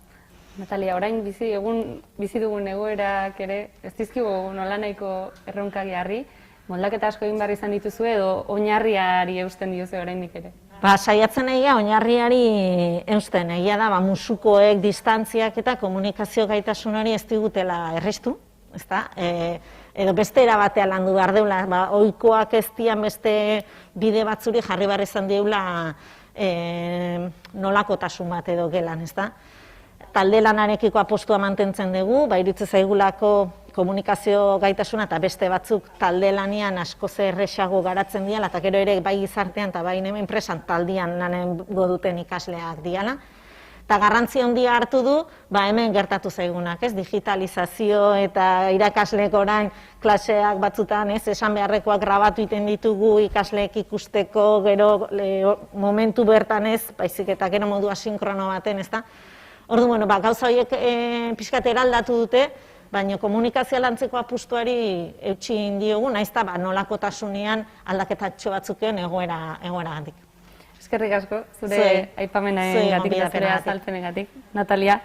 Natalia, orain bizi dugun egoerak ere, ez dizkigu nolanahiko erronkak jarri, moldaketa asko egin behar izan dituzue edo oinarriari eusten diozu oraindik ere? Saiatzen egia oinarriari eusten, egia da, musukoek, distantziak eta komunikazio gaitasun hori ez digutela erriztu, ezta? Edo beste erabatea landu behar deula, ohikoak ez dian beste bide batzuri jarri behar izan deula nolakotasun bat edo gelan, ezta? Talde lanarekiko apostua mantentzen dugu, iruditzen zaigulako komunikazio gaitasuna eta beste batzuk talde lanean askoz erresago garatzen diala, eta gero ere bai gizartean eta bai enpresan taldean lanengo duten ikasleak diala. Eta garrantzi handia hartu du, hemen gertatu zaigunak, ez? Digitalizazio eta irakasleek orain klaseak batzutan, ez? Esan beharrekoak grabatu egiten ditugu ikasleek ikusteko, gero momentu bertan ez, baizik eta gero modu asinkrono baten, ez da? Orduan, gauza horiek pixkat eraldatu dute, baina komunikazioa lantzeko apustuari eutsi diogu, naiz eta nolakotasunean aldaketatxo batzuk egon egoeragatik. Eskerrik asko, zure aipamenarengatik eta zure azalpenengatik. Natalia,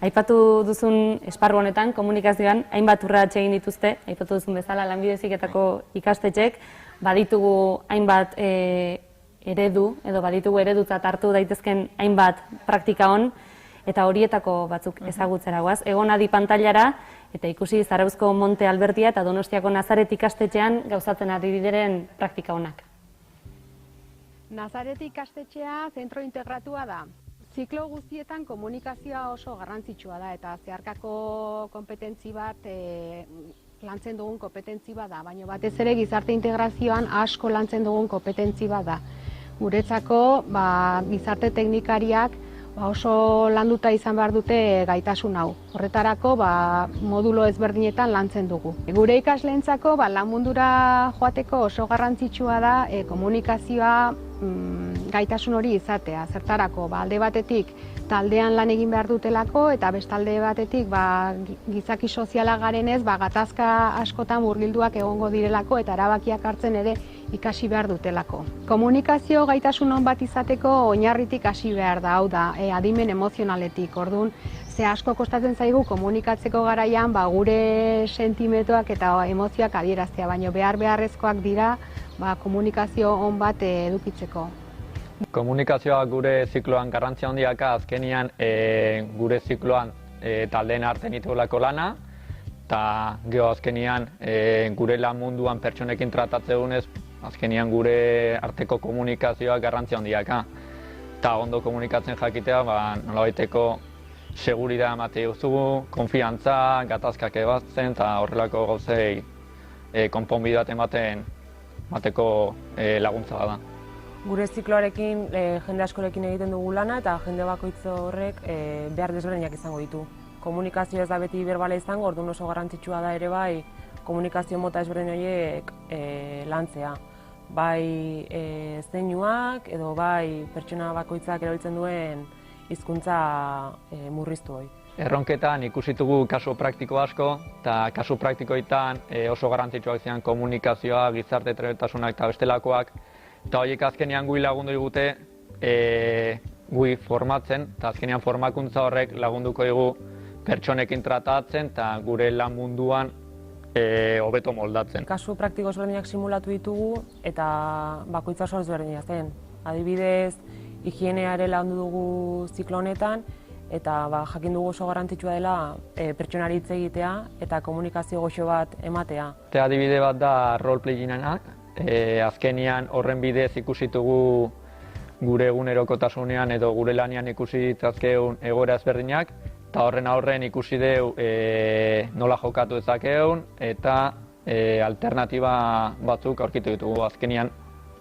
aipatu duzun esparru honetan, komunikazioan, hainbat urratxe egin dituzte, aipatu duzun bezala Lanbide Heziketako ikastetxeek, baditugu hainbat eredu, edo baditugu eredutzat hartu daitezken hainbat praktika on, eta horietako batzuk ezagutzera goaz. Egon adi pantailara, eta ikusi Zarauzko Monte Albertia eta Donostiako Nazaret ikastetxean gauzatzen ari diren praktika honak. Nazaret ikastetxea zentro integratua da. Ziklo guztietan komunikazioa oso garrantzitsua da, eta zeharkako kompetentzi bat lantzen dugun kompetentzi bat da, baina batez ere gizarte integrazioan asko lantzen dugun kompetentzi bat da. Guretzako gizarte teknikariak oso landuta izan behar dute gaitasun hau. Horretarako modulo ezberdinetan lantzen dugu. Gure ikasleentzako lan mundura joateko oso garrantzitsua da komunikazioa gaitasun hori izatea. Zertarako, alde batetik taldean lan egin behar dutelako, eta bestalde batetik gizaki soziala garenez gatazka askotan murgilduak egongo direlako eta erabakiak hartzen ere ikasi behar dutelako. Komunikazio gaitasun on bat izateko oinarritik hasi behar da, hau da, adimen emozionaletik. Orduan, ze asko kostatzen zaigu komunikatzeko garaian gure sentimenduak eta emozioak adieraztea, baina beharrezkoak dira komunikazio on bat edukitzeko. Komunikazioa gure zikloan garrantzia handiaka, azkenian gure zikloan taldeen artean ditugulako lana, eta geho azkenian gure lan munduan pertsonekin tratatzegunez, azkenian gure arteko komunikazioa garrantzia handiaka. Eta ondo komunikatzen jakitea, nolabaiteko segurida emate duzugu, konfiantza, gatazkak ebatzen, eta horrelako gauzei konponbide bat emateko laguntza da. Gure zikloarekin jende askorekin egiten dugu lana, eta jende bakoitz horrek behar desberdinak izango ditu. Komunikazio ez da beti berbala izango, orduan oso garrantzitsua da ere komunikazio mota ezberdin horiek lantzea. Bai zeinuak edo bai pertsona bakoitzak erabiltzen duen hizkuntza murriztu hori. Erronketan ikusitugu kasu praktiko asko, eta kasu praktikoetan oso garrantzitsuak ziren komunikazioa, gizarte trebetasunak eta bestelakoak, eta horiek azkenean gui lagundu digute gui formatzen, eta azkenean formakuntza horrek lagunduko digu pertsonekin tratatzen eta gure lan munduan hobeto moldatzen. Kasu praktiko ezberdinak simulatu ditugu eta bakoitza oso ezberdina zen. Adibidez, higieneare landu dugu ziklo honetan, eta jakin dugu oso garrantzitsua dela pertsonari hitz egitea eta komunikazio goxo bat ematea. Adibide bat da roleplayinganak, azkenian horren bidez ikusitugu gure egunerokotasunean edo gure lanean ikusi ditzazkeun egoera ezberdinak, eta horren ikusi deu nola jokatu dezakeun eta alternatiba batzuk aurkitu ditugu. Azkenian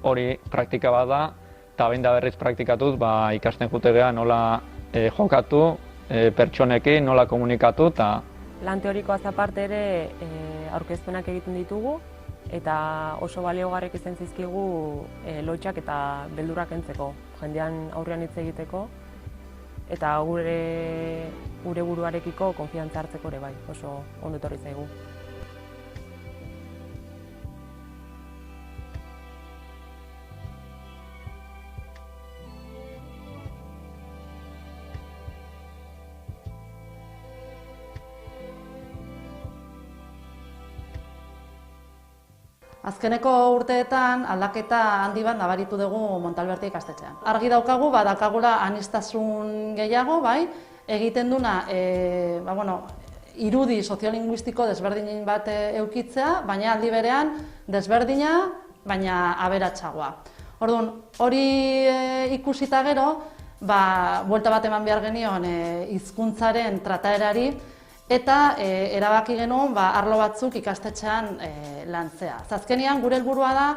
hori praktika bat da, eta behin da berriz praktikatuz ikasten jutegea nola jokatu pertsonekin, nola komunikatu. Lan teorikoaz aparte ere aurkezpenak egiten ditugu, eta oso baliogarriak izan zizkigu lotxak eta beldurrak kentzeko, jendean aurrean hitz egiteko, eta gure buruarekiko konfiantza hartzeko ere bai, oso ondo etorri zaigu. Azkeneko urteetan aldaketa handi bat nabaritu dugu Montalberti ikastetxean. Argi daukagu, dakagula aniztasun gehiago, egiten duna irudi soziolinguistiko desberdin bat eukitzea, baina aldi berean desberdina, baina aberatsagoa. Orduan, hori ikusita gero, buelta bat eman behar genion hizkuntzaren trataerari, eta erabaki genuen arlo batzuk ikastetxean lantzea. Azkenean gure helburua da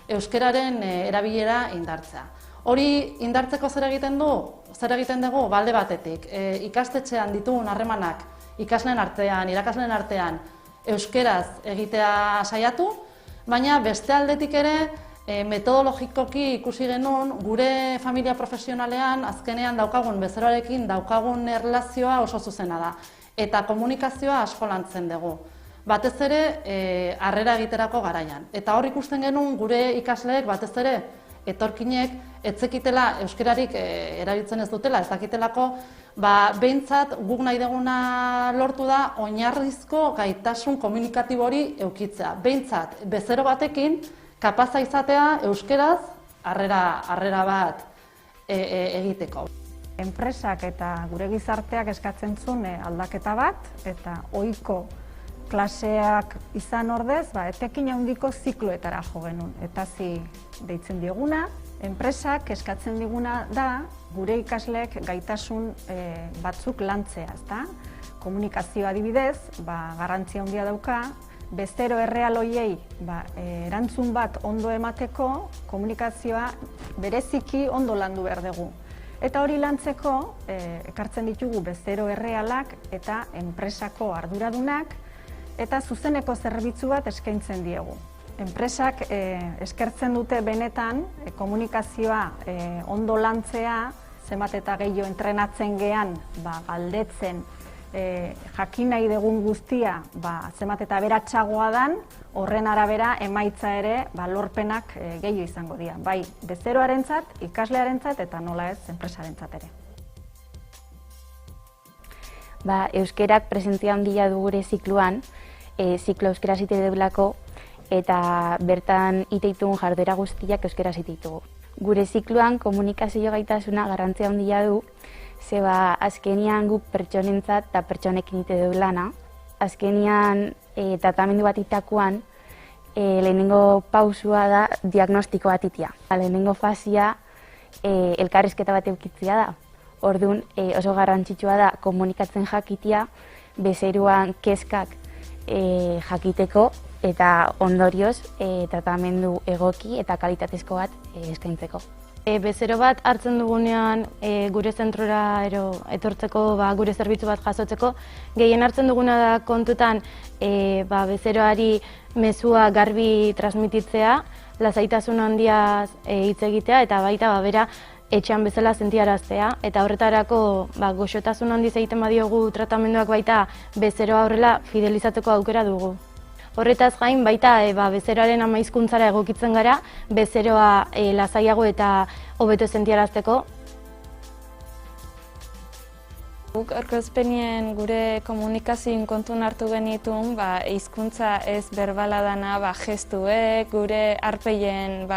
euskeraren erabilera indartzea. Hori indartzeko zer egiten dugu? Alde batetik, ikastetxean ditugun harremanak ikasleen artean, irakasleen artean euskeraz egitea saiatu, baina beste aldetik ere metodologikoki ikusi genuen gure familia profesionalean azkenean daukagun bezeroarekin daukagun erlazioa oso zuzena da eta komunikazioa asko lantzen dugu. Batez ere harrera egiterako garaian. Eta hor ikusten genuen gure ikasleek batez ere etorkinek etzekitela euskerarik erabiltzen ez dutela, ez dakitelako, behintzat guk nahi duguna lortu da oinarrizko gaitasun komunikatibo hori eukitzea. Behintzat, bezero batekin, kapaza izatea euskeraz harrera bat egiteko. Enpresak eta gure gizarteak eskatzen zuen aldaketa bat, eta ohiko klaseak izan ordez, etekin handiko zikloetara jo genuen. Eta deitzen dioguna, enpresak eskatzen diguna da gure ikasleek gaitasun batzuk lantzea, ezta? Komunikazioa adibidez, garrantzia handia dauka, bezero erreal hoiei erantzun bat ondo emateko komunikazioa bereziki ondo landu behar dugu. Eta hori lantzeko ekartzen ditugu bezero errealak eta enpresako arduradunak eta zuzeneko zerbitzu bat eskaintzen diegu. Enpresak eskertzen dute benetan komunikazioa ondo lantzea, zenbat eta gehiago entrenatzen gean, galdetzen, jakin nahi dugun guztia zenbat eta aberatsagoa dan, horren arabera emaitza ere lorpenak gehiago izango dira. Bai bezeroarentzat, ikaslearentzat eta nola ez enpresarentzat ere. Euskerak presentzia handia du gure zikloan, ziklo euskeraz ite dugulako, eta bertan iteitugun jarduera guztiak euskeraz iteitugu. Gure zikloan komunikazio gaitasuna garrantzia handia du, zeba azkenian guk pertsonentzat eta pertsonekin ite dugu lana. Azkenian tratamendu bat itakuan, lehenengo pausua da diagnostiko bat itia. Lehenengo fazia elkarrizketa bat eukitzia da. Orduan oso garrantzitsua da komunikatzen jakitia, bezeruan kezkak jakiteko eta ondorioz tratamendu egoki eta kalitatezko bat eskaintzeko. Bezero bat hartzen dugunean gure zentrora etortzeko, gure zerbitzu bat jasotzeko, gehien hartzen duguna da kontutan bezeroari mezua garbi transmititzea, lasaitasun handia hitz egitea eta baita bera etxean bezala sentiaraztea, eta horretarako goxotasun handiz egiten badiogu tratamenduak baita bezeroa horrela fidelizatzeko aukera dugu. Horretaz gain baita bezeroaren ama hizkuntzara egokitzen gara, bezeroa lasaiago eta hobeto sentiarazteko. Guk aurkezpenien gure komunikazioen kontun hartu genitun, hizkuntza ez berbala dana, gestuek, gure arpeien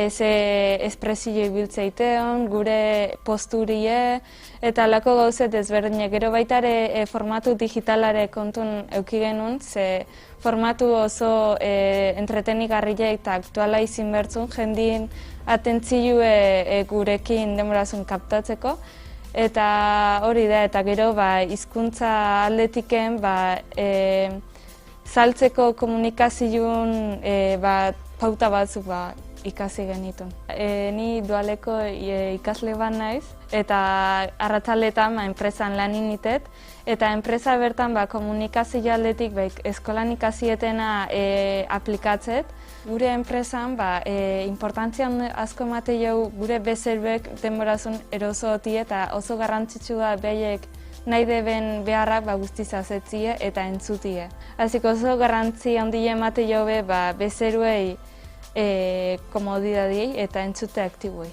ze espresio ibiltzeiteon, gure posturie, eta alako gauzet ezberdinak. Gero baita ere formatu digitalare kontun euki genuen, ze formatu oso entretenigarria eta aktuala izin bertzun, jendien atentzioe gurekin demorazun kaptatzeko. Eta hori da, eta gero hizkuntza aldetiken saltzeko komunikazioen pauta batzuk ikasi genitun. Ni dualeko ikasle bat naiz, eta arratsaletan enpresan lan initet, eta enpresa bertan komunikazio aldetik eskolan ikasietena aplikatzet. Gure enpresan importantzia asko emate jau gure bezerbek denborazun erosotie eta oso garrantzitsua behaiek nahi deben beharrak guztiz azetzie eta entzutie. Hasiko oso garrantzi handia emate jau bezeruei komodidadiei eta entzute aktiboei.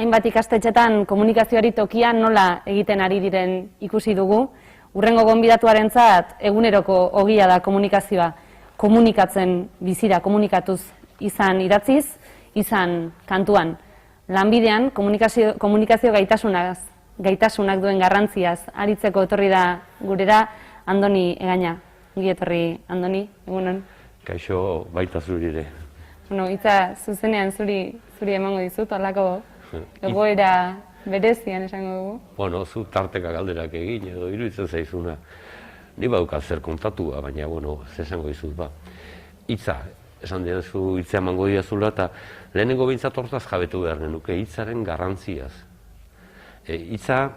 Hainbat ikastetxetan komunikazioari tokian nola egiten ari diren ikusi dugu. Hurrengo gonbidatuarentzat eguneroko ogia da komunikazioa. Komunikatzen bizira, komunikatuz izan idatziz, izan kantuan. Lanbidean komunikazio gaitasunaz gaitasunak duen garrantziaz aritzeko etorri da gurera Andoni Egaña. Ongi etorri, Andoni, egunon. Kaixo, baita zurire. Hitza zuzenean zuri emango dizut, halako egoera berezian esango dugu. Zu tarteka galderak egin edo iruditzen zaizuna. Ni bauka zer kontatua, baina, zer esango dizut, Hitza, esan diazu hitza emango diazula, eta lehenengo bintzat hortaz jabetu behar genuke, hitzaren garrantziaz. Hitza,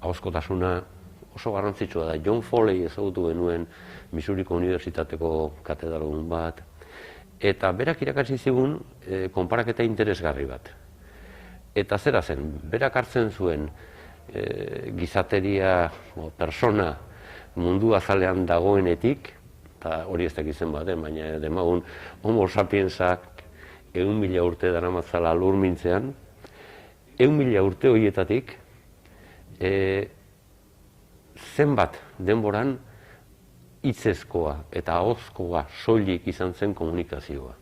ahozkotasuna oso garrantzitsua da. John Foley ezagutu genuen Missouriko Unibertsitateko katedradun bat, eta berak irakatsi zigun konparaketa interesgarri bat. Eta zera zen, berak hartzen zuen gizateria, persona mundu azalean dagoenetik, eta hori ez dakitzen baten, baina demagun homo sapiensak 1.000 urte daramatzala lur mintzean, 1.000 urte horietatik zenbat denboran hitzezkoa eta ahozkoa soilik izan zen komunikazioa.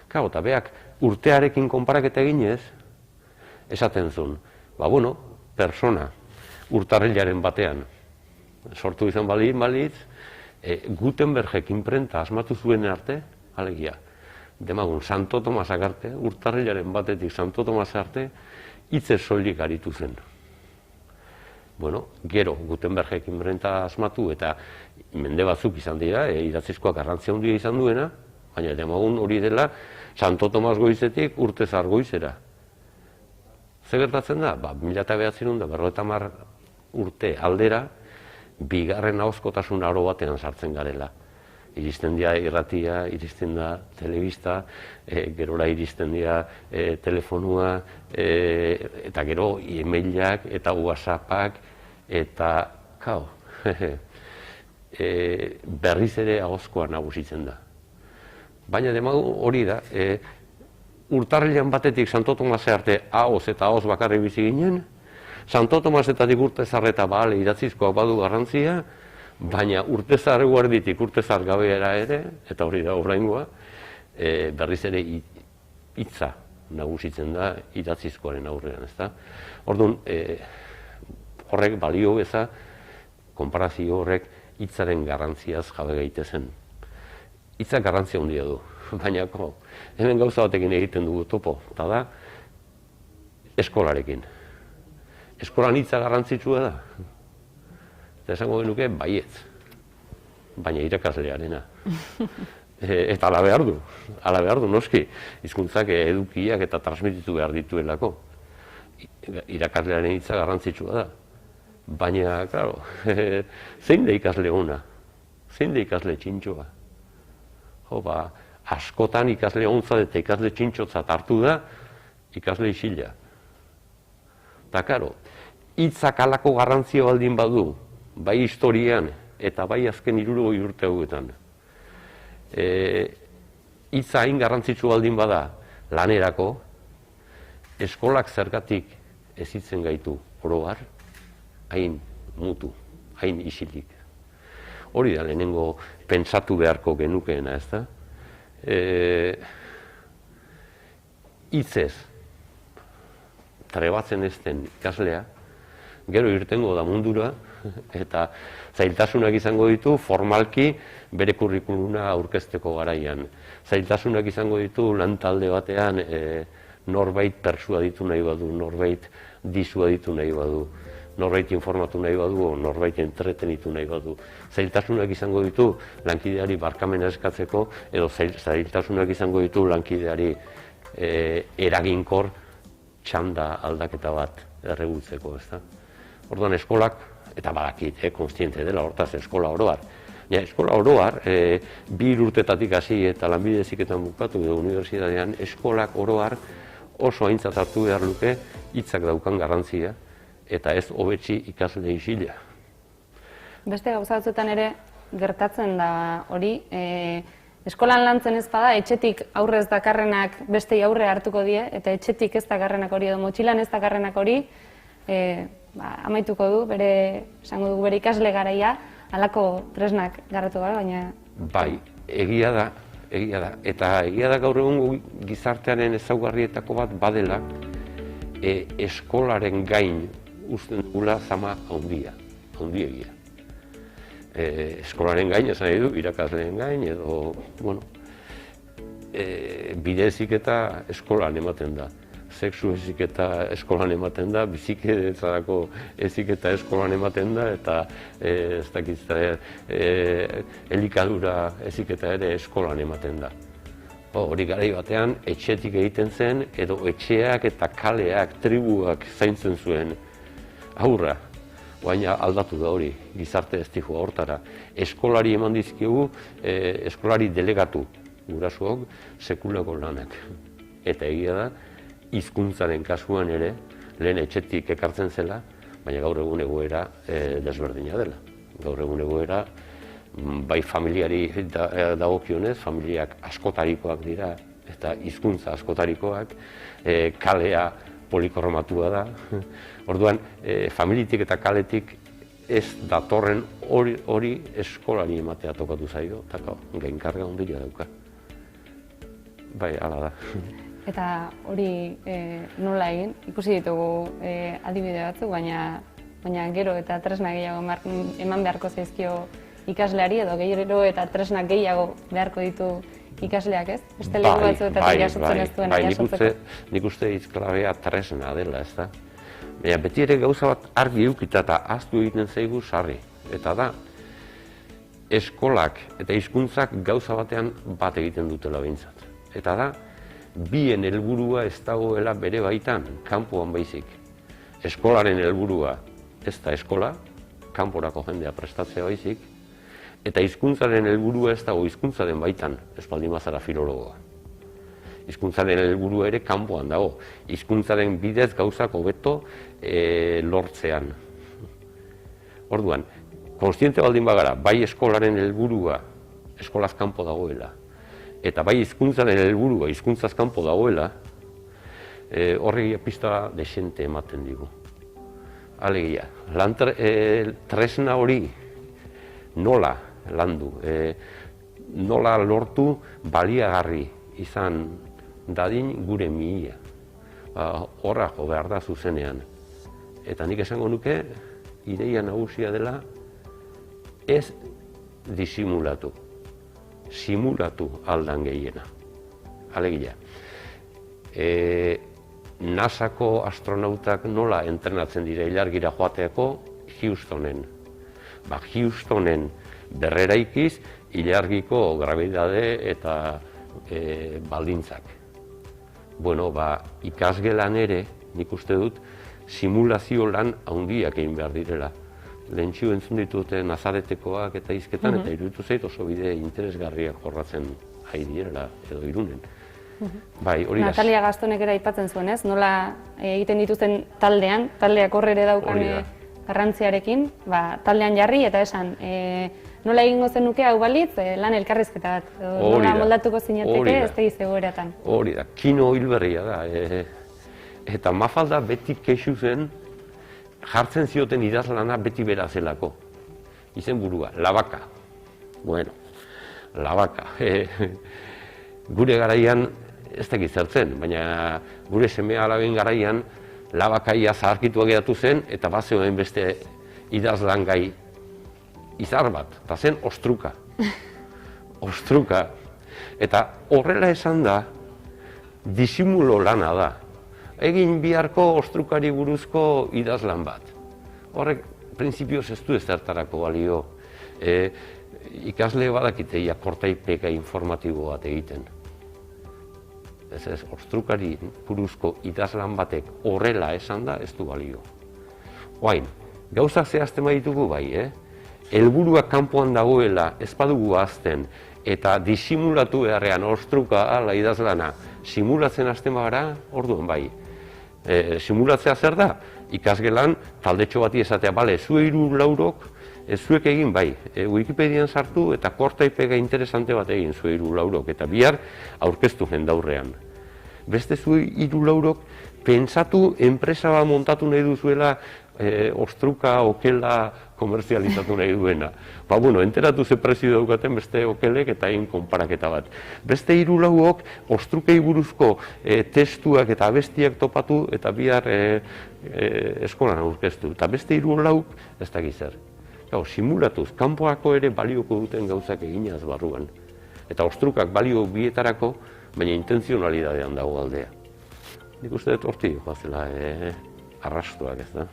Eta beak urtearekin konparaketa eginez, esaten zuen, persona urtarrilaren batean sortu izan balitz, Gutenbergek inprenta asmatu zuen arte, alegia, demagun, Santo Tomasak arte, urtarrilaren batetik Santo Tomas arte, hitzez soilik aritu zen. Gero, Gutenbergek inprenta asmatu eta mende batzuk izan dira, idatzizkoak garrantzia handia izan duena, baina demagun hori dela Santo Tomas goizetik Urtezar goizera. Zer gertatzen da? 1950 urte aldera, bigarren ahozkotasun aro batean sartzen garela. Iristen dira irratia, iristen da telebista, gerora iristen dira telefonua, eta gero e-mailak eta WhatsAppak, eta berriz ere ahozkoa nagusitzen da. Baina demagu hori da, urtarrilean batetik Santo Tomase arte ahoz eta ahoz bakarrik bizi ginen, Santo Tomasetatik Urtezar eta Bahale idatzizkoak badu garrantzia, baina Urtezar guarditik Urtezar gabeera ere, eta hori da oraingoa, berriz ere hitza nagusitzen da idatzizkoaren aurrean, ezta? Orduan, horrek balio beza, konparazio horrek hitzaren garrantziaz jabe gaitezen. Hitzak garrantzia handia du, baina hemen gauza batekin egiten dugu topo, eta da eskolarekin. Eskolan hitza garrantzitsua da. Eta esango genuke, baietz. Baina irakaslearena. Eta ala behar du, noski. Hizkuntzak edukiak eta transmititu behar dituelako. Irakaslearen hitza garrantzitsua da. Baina, klaro, zein da ikasle ona? Zein da ikasle txintxoa? Askotan ikasle ontzat eta ikasle txintxotzat hartu da, ikasle isila. Eta, klaro, hitzak halako garrantzia baldin badu, bai historian eta bai azken 60 urte hauetan. Hitza hain garrantzitsu baldin bada lanerako, eskolak zergatik hezitzen gaitu oro har, hain mutu, hain isilik. Hori da lehenengo pentsatu beharko genukeena, ez da? Hitzez trebatzen ez den ikaslea, gero irtengo da mundura, eta zailtasunak izango ditu formalki bere kurrikuluma aurkezteko garaian. Zailtasunak izango ditu lan talde batean norbait persuaditu nahi badu, norbait disuaditu nahi badu, norbait informatu nahi badu, norbait entretenitu nahi badu. Zailtasunak izango ditu lankideari barkamena eskatzeko, edo zailtasunak izango ditu lankideari eraginkor txanda aldaketa bat erregutzeko, ezta? Orduan eskolak, eta badakit, konstiente dela hortaz eskola oroar. Eskola oroar, 2 urtetatik hasi eta lanbide heziketan bukatu edo unibertsitatean, eskolak oroar oso aintzat hartu behar luke hitzak daukan garrantzia, eta ez hobetsi ikasle isila. Beste gauza batzuetan ere gertatzen da hori, eskolan lantzen ez bada, etxetik aurrez dakarrenak bestei aurre hartuko die, eta etxetik ez dakarrenak hori edo motxilan ez dakarrenak hori, amaituko du, esango dugu bere ikasle garaia, halako tresnak garatu gara, baina... Bai, egia da, eta egia da gaur egun gizartearen ezaugarrietako bat badela, eskolaren gain usten dugula zama handiegia. Eskolaren gain, esan nahi du, irakasleen gain, edo, bueno, bide heziketa eskolan ematen da. Sexu heziketa eskolan ematen da, bizikidetzarako heziketa eskolan ematen da, eta ez dakit, elikadura heziketa ere eskolan ematen da. Hori garai batean etxetik egiten zen, edo etxeak eta kaleak, tribuak zaintzen zuen haurra. Baina aldatu da hori, gizarte ez dihoa hortara. Eskolari eman dizkigu, eskolari delegatu gurasoak sekulako lanak. Eta egia da, hizkuntzaren kasuan ere, lehen etxetik ekartzen zela, baina gaur egun egoera desberdina dela. Gaur egun egoera, bai familiari dagokionez, familiak askotarikoak dira, eta hizkuntza askotarikoak, kalea polikorromatua da. Orduan, familitik eta kaletik ez datorren hori eskolari ematea tokatu zaio, eta gainkarga handia dauka. Bai, hala da. Eta hori nola egin, ikusi ditugu adibide batzuk, baina gero eta tresna gehiago eman beharko zaizkio ikasleari, edo gero eta tresna gehiago beharko ditu ikasleak, ez? Beste leku batzuetatik jasotzen ez duena jasotzeko. Nik uste hitz-klabea tresna dela, ez da? Baina beti ere gauza bat argi eukita eta ahaztu egiten zaigu sarri. Eta da, eskolak eta hizkuntzak gauza batean bat egiten dutela behintzat. Eta da, bien helburua ez dagoela bere baitan, kanpoan baizik. Eskolaren helburua ez da eskola, kanporako jendea prestatzea baizik, eta hizkuntzaren helburua ez dago hizkuntzaren baitan, ez baldin bazara filologoa. Hizkuntzaren helburua ere kanpoan dago. Hizkuntzaren bidez gauzak hobeto lortzean. Orduan, kontziente baldin bagara, bai eskolaren helburua eskolaz kanpo dagoela, eta bai hizkuntzaren helburua hizkuntzaz kanpo dagoela, horregia pista desente ematen digu. Alegia, tresna hori nola landu, nola lortu baliagarri izan dadin gure mihia. Horra jo behar da zuzenean. Eta nik esango nuke, ideia nagusia dela ez disimulatu, simulatu aldan gehiena. Alegia, NASAko astronautak nola entrenatzen dira ilargira joateako Houstonen. Houstonen berreraikiz ilargiko grabidade eta baldintzak. Bueno, ikasgelan ere, nik uste dut, simulazio lan handiak egin behar direla. Lehentxu entzun ditute Nazaretekoak eta hizketan, eta iruditu zait oso bide interesgarriak jorratzen ari direla, edo Irunen. Bai, hori da. Natalia Gastonek ere aipatzen zuen, ez? Nola egiten dituzten taldeak horre ere daukan garrantziarekin, taldean jarri eta esan, nola egingo zenuke hau balitz, lan elkarrizketa bat, nola moldatuko zinateke ez tegiz egoeratan. Hori da, kino hilberria da, eta Mafalda beti kexu zen, jartzen zioten idazlana beti bera zelako. Izen burua, labaka. Bueno, labaka. Gure garaian, ez dakit zertzen, baina gure semea alaben garaian, labakaia zaharkitua geratu zen, eta bazeoen beste idazlan gai izar bat, eta zen ostruka. Ostruka. Eta horrela esan da, disimulo lana da. Egin biharko ostrukari buruzko idazlan bat. Horrek, printzipioz ez du ezertarako balio. Ikasle badakite kortaipeka informatibo bat egiten. Ez, ostrukari buruzko idazlan batek horrela esan da, ez du balio. Oain, gauzak zehazten baditugu bai, helburua kanpoan dagoela ez badugu ahazten, eta disimulatu beharrean ostruka ala idazlana simulatzen hasten bagara, orduan bai. Simulatzea zer da? Ikasgelan taldetxo bati esatea, bale, zue 3-4 zuek egin bai, Wikipedian sartu eta kortaipega interesante bat egin zue 3-4 eta bihar aurkeztu jendaurrean. Beste zue 3-4 pentsatu enpresa bat montatu nahi duzuela ostruka, okela komerzializatu nahi duena. Enteratu ze prezio daukaten beste okelek eta egin konparaketa bat. Beste 3-4 ostrukei buruzko testuak eta abestiak topatu eta bihar eskolan aurkeztu. Eta beste 3-4 ez da gizar. Simulatuz, kanpoako ere balioko duten gauzak eginaz barruan. Eta ostrukak balio bietarako, baina intenzionalidadean dago aldea. Nik uste dut hortik joazela arrastuak, ez da?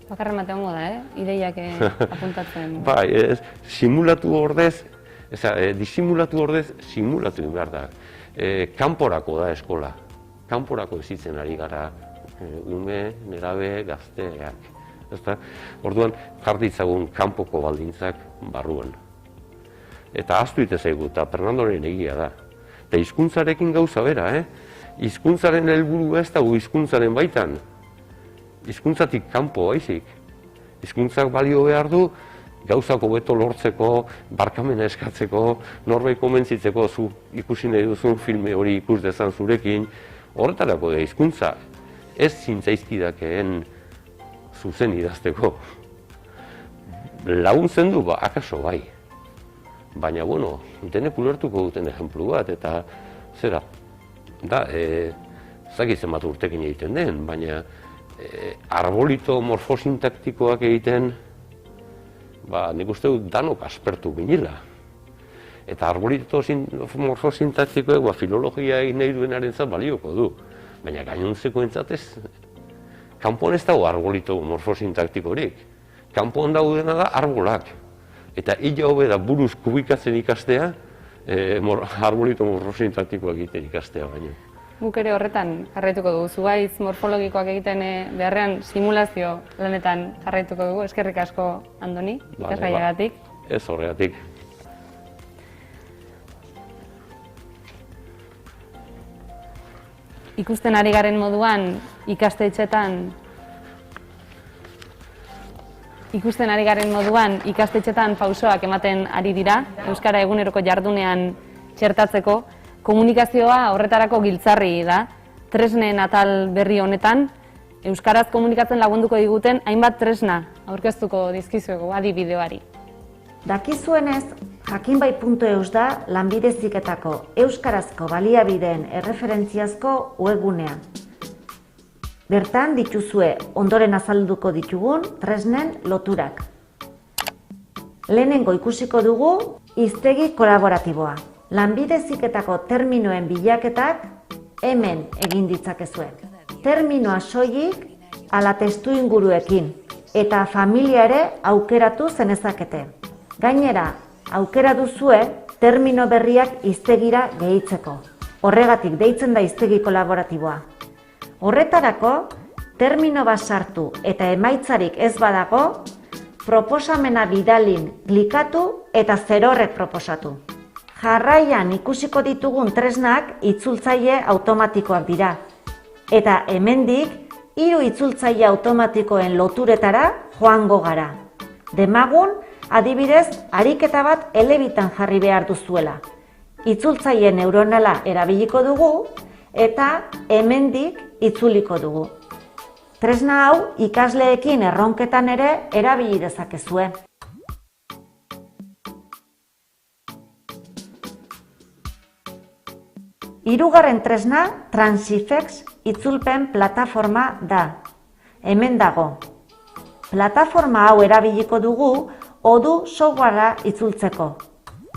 Bakarren bat egongo da, ideiak apuntatzen. Simulatu ordez, disimulatu ordez, simulatu behar da. Kanporako da eskola. Kanporako ezitzen ari gara ume, nerabe, gazteak. Orduan, jarditzagun kanpoko baldintzak barruan. Eta ahaztu itezaigu, eta Fernandoren egia da. Eta hizkuntzarekin gauza bera, hizkuntzaren helburua ez dago hizkuntzaren baitan. Hizkuntzatik kanpo baizik. Hizkuntzak balio behar du, gauzak hobeto lortzeko, barkamena eskatzeko, norbait konbentzitzeko, zu ikusi nahi duzun filme hori ikus dezan zurekin, horretarako da hizkuntza ez zintzaizkidakeen zuzen idazteko. Laguntzen du, akaso bai. Baina, denek ulertuko duten ejemplu bat, eta zera, zakitzen bat urtekin egiten den, baina arbolito morfosintaktikoak egiten, nik uste dut danok aspertu ginela. Eta arbolito morfosintaktikoek filologia egin nahi duenaren zat balioko du. Baina gainontzeko entzatez, kanpoan ez dago arbolito morfosintaktikorik. Kanpoan daudena da arbolak. Eta hila hobe da buruz kubikatzen ikastea, arbolito morfosintaktikoak egiten ikastea baina. Guk ere horretan jarraituko dugu. Zugaitz morfologikoak egiten beharrean simulazio lanetan jarraituko dugu. Eskerrik asko, Andoni, ikasgaiagatik. Ez horregatik. Ikusten ari garen moduan ikastetxetan pausoak ematen ari dira, euskara eguneroko jardunean txertatzeko. Komunikazioa horretarako giltzarri da. Tresnen atal berri honetan, euskaraz komunikatzen lagunduko diguten hainbat tresna aurkeztuko dizkizuegu adi bideoari. Dakizuenez, jakinbai.eus da lanbide heziketako euskarazko baliabideen erreferentziazko webgunea. Bertan dituzue ondoren azalduko ditugun tresnen loturak. Lehenengo ikusiko dugu hiztegi kolaboratiboa. Lanbide heziketako terminoen bilaketak hemen egin ditzakezue. Terminoa soilik ala testuinguruekin eta familia ere aukeratu zenezakete. Gainera, aukera duzue termino berriak hiztegira gehitzeko. Horregatik deitzen da hiztegi kolaboratiboa. Horretarako, termino bat sartu eta emaitzarik ez badago, proposamena bidalin klikatu eta zerorrek proposatu. Jarraian ikusiko ditugun tresnak itzultzaile automatikoak dira. Eta hemendik 3 itzultzaile automatikoen loturetara joango gara. Demagun, adibidez, ariketa bat elebitan jarri behar duzuela. Itzultzaile neuronala erabiliko dugu eta hemendik itzuliko dugu. Tresna hau ikasleekin erronketan ere erabili dezakezue. Hirugarren tresna Transifex itzulpen plataforma da. Hemen dago. Plataforma hau erabiliko dugu Odoo softwarea itzultzeko.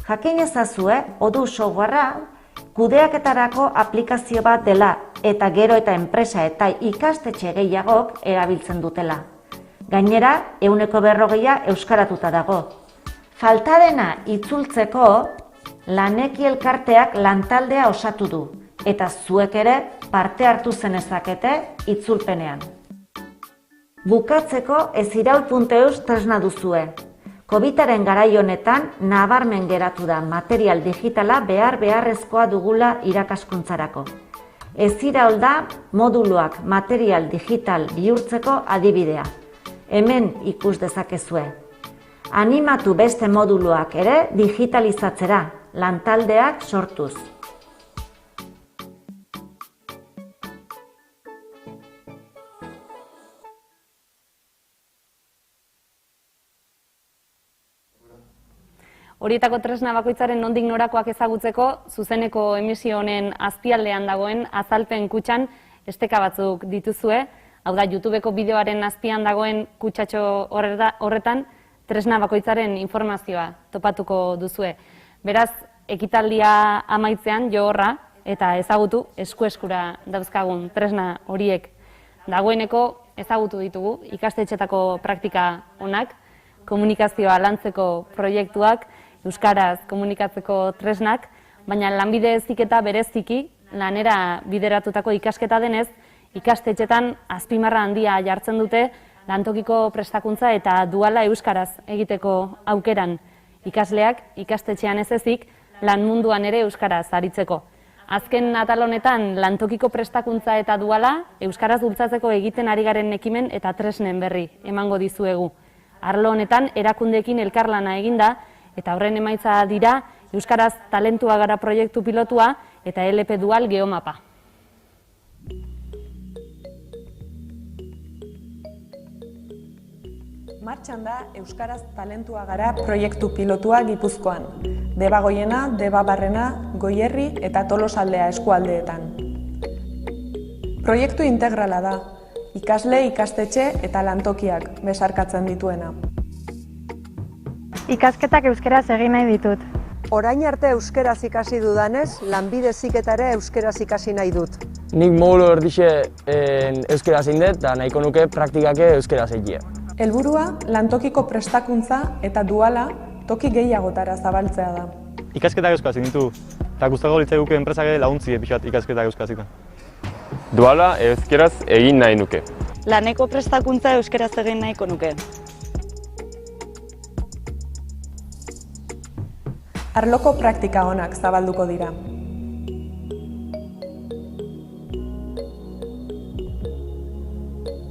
Jakin ezazue, Odoo softwarea kudeaketarako aplikazio bat dela eta gero eta enpresa eta ikastetxe gehiagok erabiltzen dutela. Gainera, 140 euskaratuta dago. Falta dena itzultzeko, Laneki elkarteak lantaldea osatu du, eta zuek ere parte hartu zenezakete itzulpenean. Bukatzeko eziraul.eus tresna duzue. Covidaren garai honetan nabarmen geratu da material digitala beharrezkoa dugula irakaskuntzarako. Eziraul da moduluak material digital bihurtzeko adibidea. Hemen ikus dezakezue. Animatu beste moduluak ere digitalizatzera, lantaldeak sortuz. Horietako tresna bakoitzaren nondik norakoak ezagutzeko, zuzeneko emisio honen azpialdean dagoen azalpen kutxan esteka batzuk dituzue. Hau da, YouTubeko bideoaren azpian dagoen kutxatxo horretan tresna bakoitzaren informazioa topatuko duzue. Beraz, ekitaldia amaitzean jo horra eta ezagutu esku-eskura dauzkagun tresna horiek. Dagoeneko ezagutu ditugu ikastetxetako praktika onak, komunikazioa lantzeko proiektuak, euskaraz komunikatzeko tresnak, baina lanbide heziketa bereziki lanera bideratutako ikasketa denez, ikastetxetan azpimarra handia jartzen dute lantokiko prestakuntza eta duala euskaraz egiteko aukeran. Ikasleak ikastetxean ez ezik lan munduan ere euskaraz aritzeko. Azken atal honetan lantokiko prestakuntza eta duala euskaraz bultzatzeko egiten ari garen ekimen eta tresnen berri emango dizuegu. Arlo honetan erakundeekin elkarlana eginda eta horren emaitza dira euskaraz talentua gara proiektu pilotua eta LP Dual geomapa. Martxan da Euskaraz Talentua Gara proiektu pilotua Gipuzkoan. Debagoiena, Debabarrena, Goierri eta Tolosaldea eskualdeetan. Proiektu integrala da, ikasle, ikastetxe eta lantokiak besarkatzen dituena. Ikasketak euskeraz egin nahi ditut. Orain arte euskeraz ikasi dudanez, lanbide heziketara euskeraz ikasi nahi dut. Nik modulo erdixe euskeraz indet eta nahiko nuke praktikake euskeraz egitea. Helburua lantokiko prestakuntza eta duala toki gehiagotara zabaltzea da. Ikasketak euskaraz egin ditu, eta gustago litzaiguke enpresak laguntzi pixat ikasketak euskaraz. Duala euskeraz egin nahi nuke. Laneko prestakuntza euskeraz egin nahiko nuke. Arloko praktika onak zabalduko dira.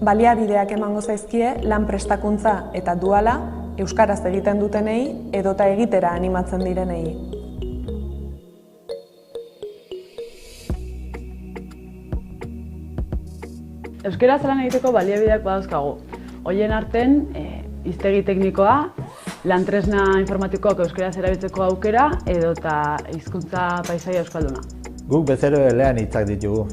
Baliabideak emango zaizkie lan prestakuntza eta duala euskaraz egiten dutenei edota egitera animatzen direnei. Euskaraz lan egiteko baliabideak badauzkagu. Horien artean, hiztegi teknikoa, lan tresna informatikoak euskaraz erabiltzeko aukera edota hizkuntza paisaia euskalduna. Guk bezero elean hitzak ditugu.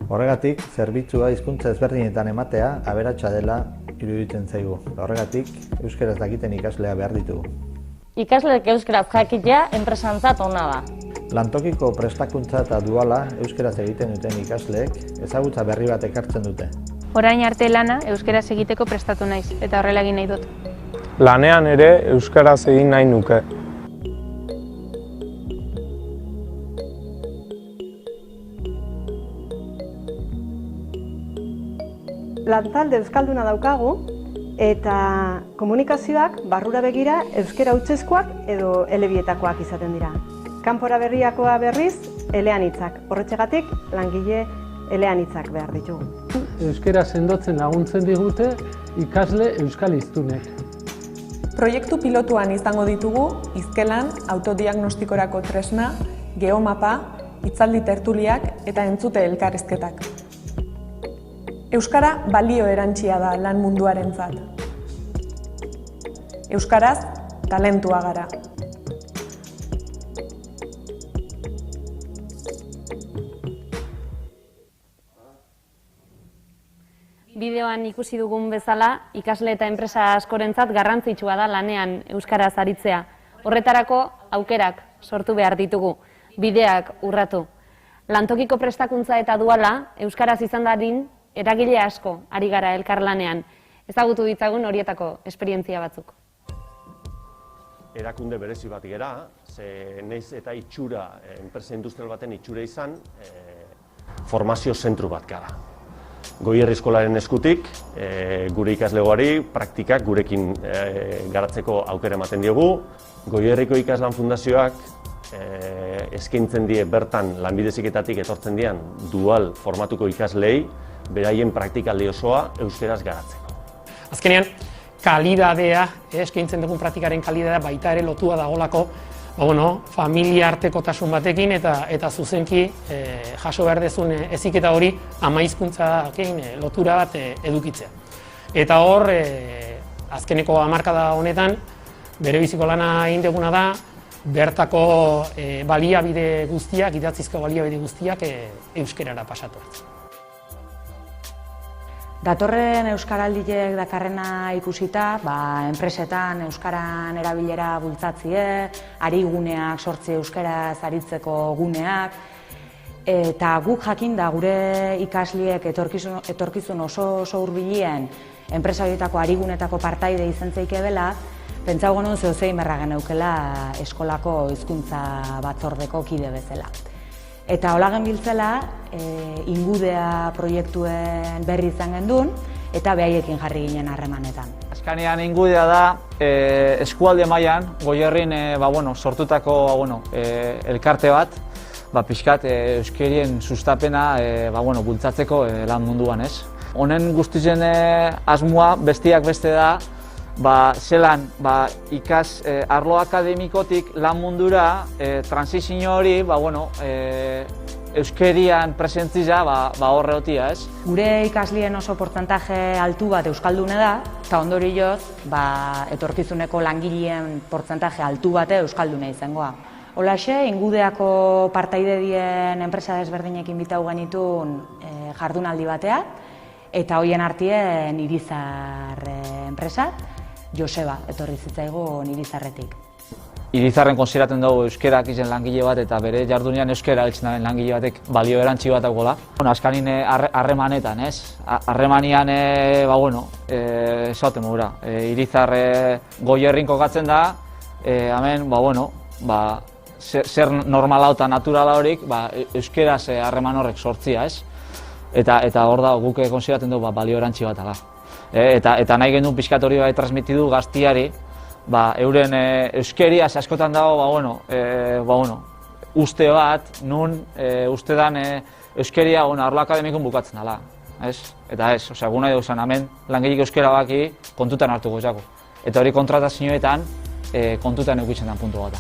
Horregatik, zerbitzua hizkuntza ezberdinetan ematea aberatsa dela iruditzen zaigu. Horregatik, euskaraz dakiten ikaslea behar ditugu. Ikasleek euskaraz jakitea enpresantzat ona da. Lantokiko prestakuntza eta duala euskaraz egiten duten ikasleek ezagutza berri bat ekartzen dute. Orain arte lana euskaraz egiteko prestatu naiz eta horrela egin nahi dut. Lanean ere euskaraz egin nahi nuke. Lantalde euskalduna daukagu eta komunikazioak barrura begira euskera hutsezkoak edo elebietakoak izaten dira. Kanpora berriakoa berriz eleanitzak. Horretxegatik langile eleanitzak behar ditugu. Euskera sendotzen laguntzen digute ikasle euskal hiztunek. Proiektu pilotuan izango ditugu hizkelan, autodiagnostikorako tresna, geomapa, hitzaldi tertuliak eta entzute elkarrizketak. Euskara balio erantsia da lan munduarentzat. Euskaraz talentua gara. Bideoan ikusi dugun bezala, ikasle eta enpresa askorentzat garrantzitsua da lanean euskaraz aritzea. Horretarako aukerak sortu behar ditugu, bideak urratu. Lantokiko prestakuntza eta duala euskaraz izan dadin eragile asko ari gara elkarlanean. Ezagutu ditzagun horietako esperientzia batzuk. Erakunde berezi bat gera, ze naiz eta itxura, enpresa industrial baten itxura izan, formazio zentru bat gara. Goierri eskolaren eskutik, gure ikaslegoari praktikak gurekin garatzeko aukera ematen diogu. Goierriko Ikaslan Fundazioak eskaintzen die bertan lanbide heziketatik etortzen dian dual formatuko ikasleei beraien praktikaldi osoa euskaraz garatzeko. Azkenean, kalidadea, eskaintzen dugun praktikaren kalidadea baita ere lotua dagolako familia artekotasun batekin eta zuzenki jaso behar dezun heziketa hori ama hizkuntzarekin lotura bat edukitzea. Eta hor, azkeneko hamarkada honetan, Bere biziko lana egin duguna da, bertako baliabide guztiak, idatzizko baliabide guztiak euskerara pasatu. Datorren euskaraldiek dakarrena ikusita, enpresetan euskaran erabilera bultzatzie, ariguneak sortzi euskaraz aritzeko guneak, eta guk jakin da gure ikasliek etorkizun oso hurbilen enpresa horietako arigunetako partaide izan zeike bela, pentsa genuen zeozein merra geneukela eskolako hizkuntza batzordeko kide bezala. Eta hola genbiltzela, ingudea proiektuen berri izan gendun, eta behaiekin jarri ginen harremanetan. Azkanean ingudea da, eskualde mailan Goierrin sortutako elkarte bat, pixkat euskerien sustapena bultzatzeko lan munduan, ez? Honen guztizen asmoa bestiak beste da, zelan ikas arlo akademikotik lan mundura transizio hori euskerian presentziza horre hotia, ez? Gure ikaslien oso portzentaje altu bat euskaldune da, eta ondorioz etorkizuneko langileen portzentaje altu bate euskaldune izangoa. Holaxe, ingudeako partaide dien enpresa desberdinekin bitau genitun jardunaldi batea, eta hoien artien Irizar enpresa, Joseba etorri zitzaigun Irizarretik. Irizarren konsideratzen dugu euskerak izen langile bat eta bere jardunean euskera eltzen den langile batek balio erantzi bat dagoela. Azkanin harremanetan, ez? Harremanian, esauten mogura. Irizar Goierrin kokatzen da, hemen, zer normala eta naturala horik, euskeraz harreman horrek sortzia, ez? Eta hor da, guk konsideratzen dugu balio erantzi bat ala. Eta nahi genuen pixkat hori transmitidu gaztiari, euren euskeriaz askotan dago, uste bat, nun uste dan euskeria arlo akademikun bukatzen dela. Eta ez, gu nahi duzan, hemen langilik euskera baki kontutan hartuko izako. Eta hori kontratazioetan kontutan eukitzen den puntu bat.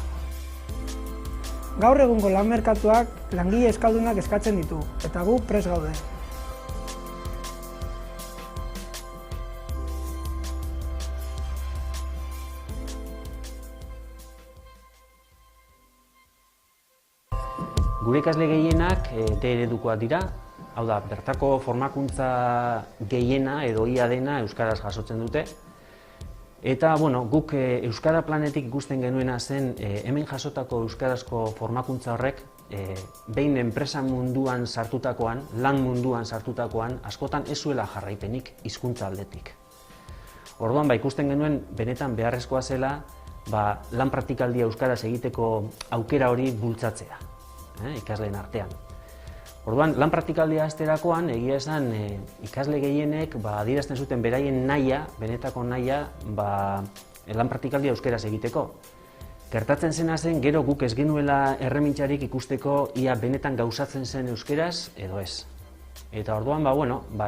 Gaur egungo lan merkatuak langile euskaldunak eskatzen ditu, eta gu prest gaude. Gure ikasle gehienak D eredukoak dira, hau da, bertako formakuntza gehiena edo ia dena euskaraz jasotzen dute. Eta, guk Euskara Planetik ikusten genuena zen hemen jasotako euskarazko formakuntza horrek behin enpresa munduan sartutakoan, lan munduan sartutakoan, askotan ez zuela jarraipenik hizkuntza aldetik. Orduan, ikusten genuen benetan beharrezkoa zela lan praktikaldia euskaraz egiteko aukera hori bultzatzea, ikasleen artean. Orduan, lan praktikaldia azterakoan, egia esan ikasle gehienek adierazten zuten beraien nahia, benetako nahia, lan praktikaldia euskeraz egiteko. Gertatzen zena zen, gero guk ez genuela erremintzarik ikusteko ia benetan gauzatzen zen euskeraz edo ez. Eta orduan,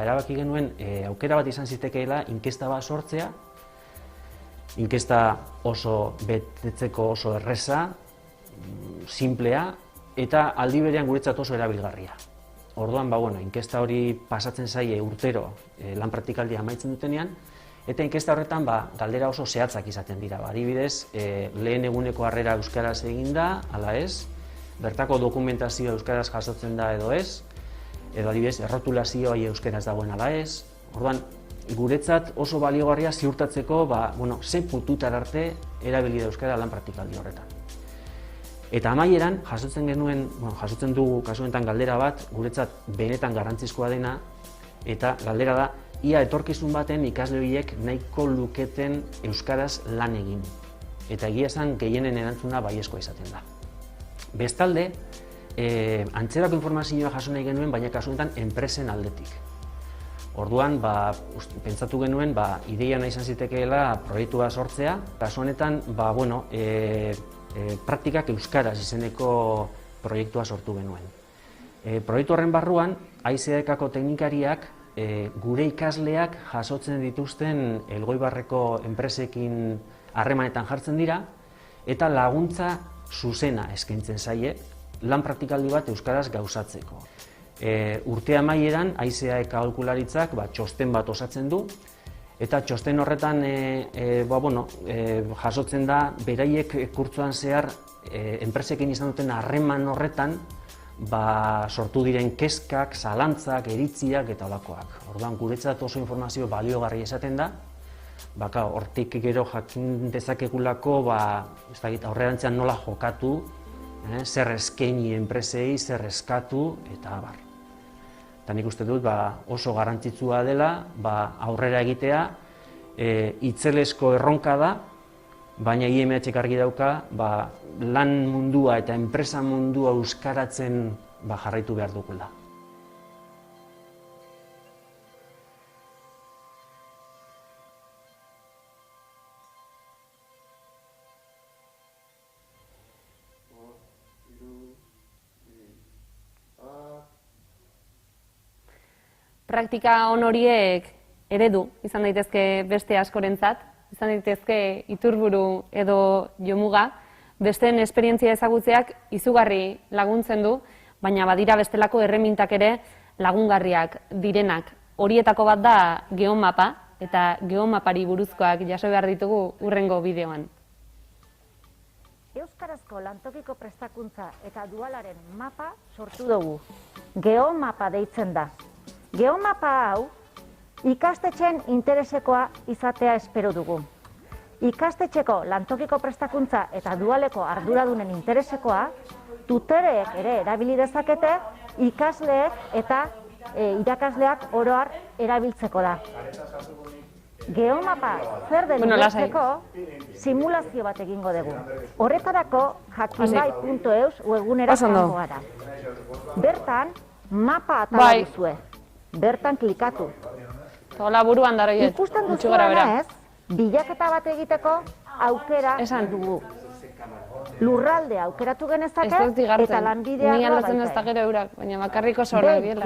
erabaki genuen aukera bat izan zitekeela inkesta bat sortzea, inkesta oso betetzeko oso erreza, simplea, eta aldi berean guretzat oso erabilgarria. Orduan, inkesta hori pasatzen zaie urtero lan praktikaldia amaitzen dutenean, eta inkesta horretan galdera oso zehatzak izaten dira. Adibidez, lehen eguneko harrera euskaraz egin da, ala ez, bertako dokumentazioa euskaraz jasotzen da edo ez, edo adibidez, errotulazioa euskaraz dagoen ala ez. Orduan, guretzat oso baliogarria ziurtatzeko, ze puntutar arte erabili da euskara lan praktikaldi horretan. Eta amaieran, jasotzen dugu kasu honetan galdera bat, guretzat benetan garrantzizkoa dena, eta galdera da, ia etorkizun baten ikasle horiek nahiko luketen euskaraz lan egin. Eta egia esan gehienen erantzuna baiezkoa izaten da. Bestalde, antzerako informazioa jaso nahi genuen, baina kasu honetan enpresen aldetik. Orduan, pentsatu genuen, ideia nahi izan zitekeela proiektua sortzea, kasu honetan, praktikak euskaraz izeneko proiektua sortu genuen. Proiektu horren barruan, AICDK-ko teknikariak gure ikasleak jasotzen dituzten Elgoibarreko enpresekin harremanetan jartzen dira eta laguntza zuzena eskaintzen zaie lan praktikaldi bat euskaraz gauzatzeko. Urte amaieran AICDK aholkularitzak txosten bat osatzen du Eta txosten horretan jasotzen da, beraiek kurtsoan zehar enpresekin izan duten harreman horretan sortu diren kezkak, zalantzak, eritziak eta olakoak. Orduan, guretzat oso informazio baliogarri esaten da, hortik gero jakin dezakegulako aurrerantzean nola jokatu, zer eskaini enpresei, zer eskatu eta abar. Eta nik uste dut oso garrantzitsua dela aurrera egitea, itzelesko erronka da, baina IMH-ek argi dauka lan mundua eta enpresa mundua euskaratzen jarraitu behar dugula. Praktika on horiek eredu izan daitezke beste askorentzat, izan daitezke iturburu edo jomuga, besteen esperientzia ezagutzeak izugarri laguntzen du, baina badira bestelako erremintak ere lagungarriak direnak. Horietako bat da geomapa, eta geomapari buruzkoak jaso behar ditugu hurrengo bideoan. Euskarazko lantokiko prestakuntza eta dualaren mapa sortu dugu. Geomapa deitzen da. Geomapa hau ikastetxeen interesekoa izatea espero dugu. Ikastetxeko lantokiko prestakuntza eta dualeko arduradunen interesekoa, tutoreek ere erabili dezakete, ikasleek eta irakasleak oro har erabiltzeko da. Geomapa zer den ulertzeko simulazio bat egingo dugu. Horretarako jakinbai.eus webgunera joango gara. Bertan mapa atala duzue. Bertan klikatu. Hola buruan daroiet. Ikusten duzuenez, bilaketa bat egiteko aukera dugu. Lurralde aukeratu genezake eta lanbidea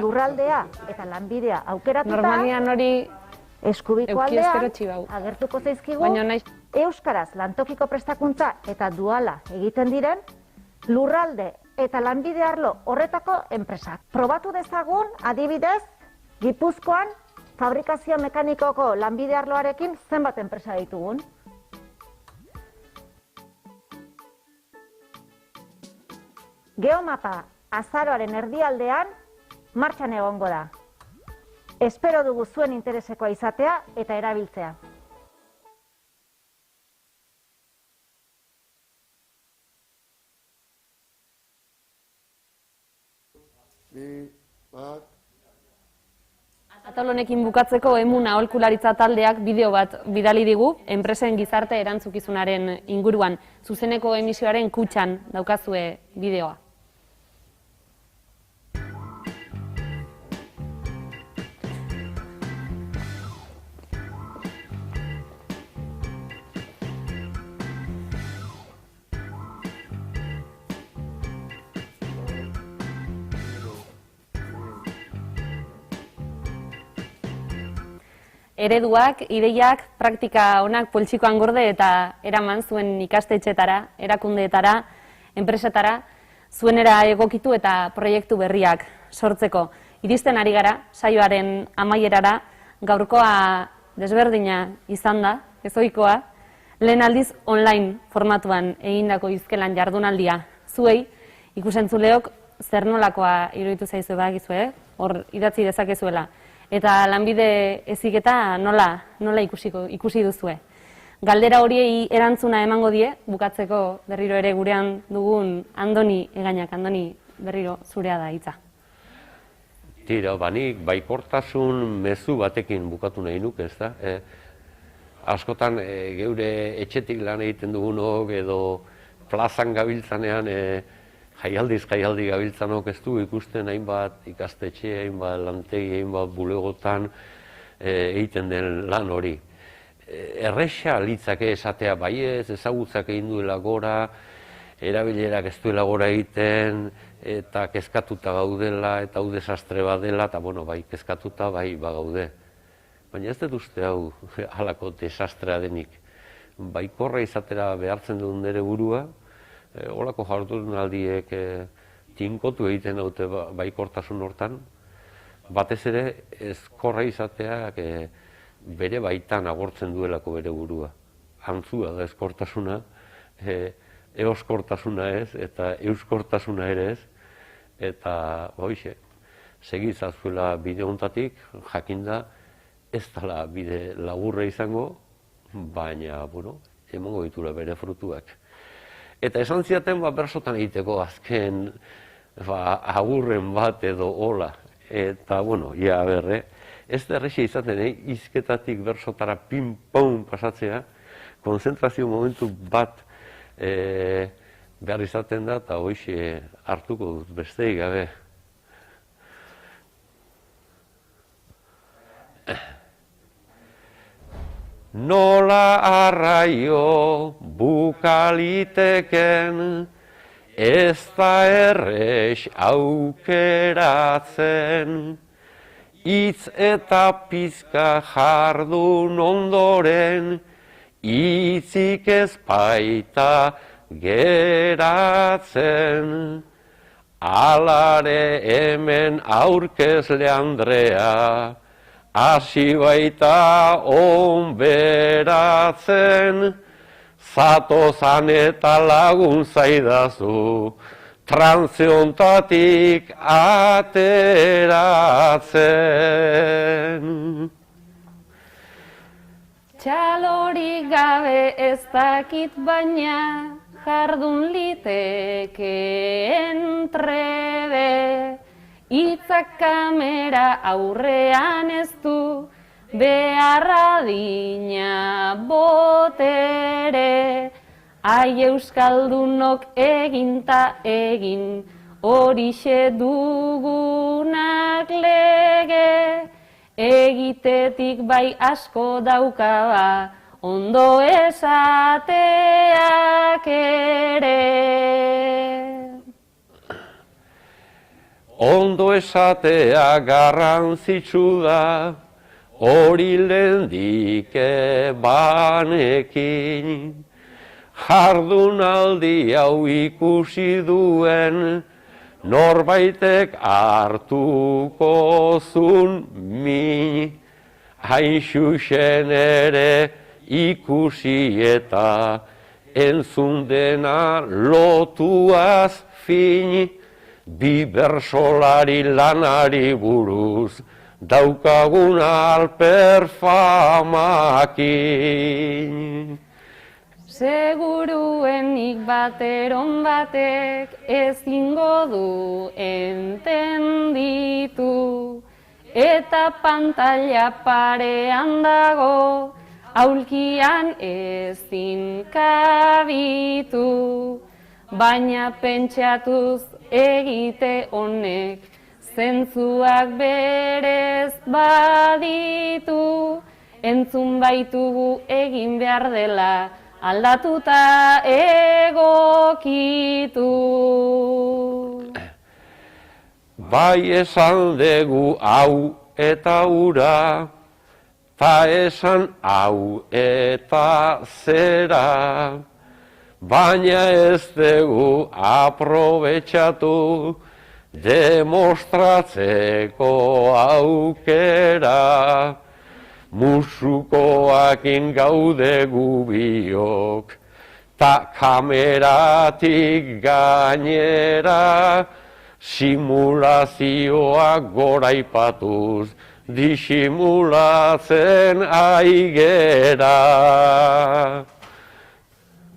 lurraldea eta lanbidea aukeratuta eskubiko aldean agertuko zaizkigu euskaraz lantokiko prestakuntza eta duala egiten diren lurralde eta lanbide arlo horretako enpresak. Probatu dezagun adibidez Gipuzkoan fabrikazio mekanikoko lanbide arloarekin zenbat enpresa ditugun. Geomapa azaroaren erdialdean martxan egongo da. Espero dugu zuen interesekoa izatea eta erabiltzea. Atal honekin bukatzeko Emun aholkularitza taldeak bideo bat bidali digu enpresen gizarte erantzukizunaren inguruan. Zuzeneko emisioaren kutxan daukazue bideoa. Ereduak, ideiak, praktika onak poltsikoan gorde eta eraman zuen ikastetxetara, erakundeetara, enpresetara, zuenera egokitu eta proiektu berriak sortzeko. Iristen ari gara, saioaren amaierara, gaurkoa desberdina izan da, ezoikoa, lehen aldiz online formatuan egindako izkelan jardunaldia. Zuei, ikusentzuleok, zer nolakoa iruditu zaizu badakizue, hor idatzi dezakezuela. Eta lanbide heziketa nola ikusi duzue. Galdera horiei erantzuna emango die, bukatzeko berriro ere gurean dugun Andoni Egainak. Andoni, berriro zurea da hitza. Tira, nik baikortasun mezu batekin bukatu nahi nuke, ez da? Askotan geure etxetik lan egiten dugunok edo plazan gabiltzanean jaialdi gabiltzanok ez du ikusten hainbat ikastetxe, hainbat lantegi, hainbat bulegotan egiten den lan hori. Erresa litzake esatea baiez, ezagutzak egin duela gora, erabilerak ez duela gora egiten, eta kezkatuta gaudela, eta hau desastre bat dela, eta bai, kezkatuta bai bagaude. Baina ez dut uste hau halako desastrea denik. Baikorra izatera behartzen duen nire burua, holako jardunaldiek tinkotu egiten dute baikortasun hortan, batez ere ezkorra izateak bere baitan agortzen duelako bere burua. Antzua da ezkortasuna, eoskortasuna ez, eta euskortasuna ere ez, eta hoixe, segizazuela bide honetatik, jakinda ez dela bide laburra izango, baina, bueno, emango ditura bere frutuak. Eta esan ziaten, bersotan egiteko azken agurren bat edo hola. Eta, bueno, ja, berre, ez da errexia izaten, hizketatik bersotara ping-pong pasatzea, konzentrazio momentu bat behar izaten da, eta hoixe hartuko dut besteik gabe. Nola arraio bukaliteken, ez da errex aukeratzen, hitz eta pizka jardun ondoren, hitzik ez baita geratzen. Alare hemen aurkezle Andrea, hasi baita onberatzen, zatozan eta lagun zaidazu, trantze hontatik ateratzen. Txalorik gabe ez dakit baina, jardun litekeen trebe, hitzak kamera aurrean ez du, beharra dina botere, ai euskaldunok eginta egin, horixe dugunak lege, egitetik bai asko daukaba, ondo esateak ere. Ondo esatea garrantzitsu da, hori lehendik banekin. Jardunaldi hau ikusi duen, norbaitek hartuko zun min. Hain xuxen ere ikusi eta entzun dena lotuaz fin. Bi bersolari lanari buruz daukagun alper famakin. Seguruenik bateron batek ezingo du entenditu, eta pantalla parean dago, aulkian ezin kabitu, baina pentsatuz egite honek, zentzuak berez baditu, entzun baitugu egin behar dela, aldatuta egokitu. Bai esan dugu hau eta hura, ta esan hau eta zera, baina ez dugu aprobetxatu demostratzeko aukera. Musukoakin gaude gubiok, ta kameratik gainera, simulazioak goraipatuz, disimulatzen aigera.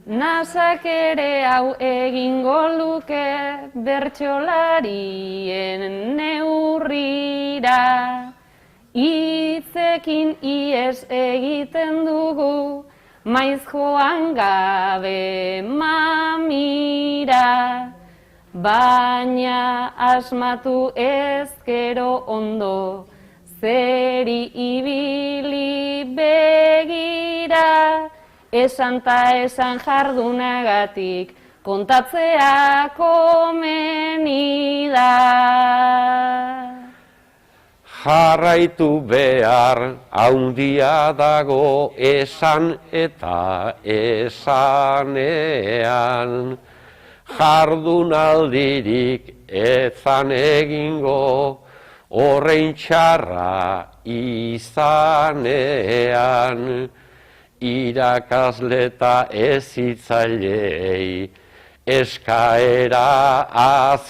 Nasak ere hau egingo luke bertsolarien neurrira, hitzekin ies egiten dugu, maiz joan gabe mamira, baina asmatu ezkero ondo, zeri ibili begira, esan ta esan jardunagatik, kontatzea komeni da. Jarraitu behar haundia dago esan eta esanean, jardunaldirik ezan egingo, horrein txarra izanean, irakasle eta hezitzailei, eskaera azkenean,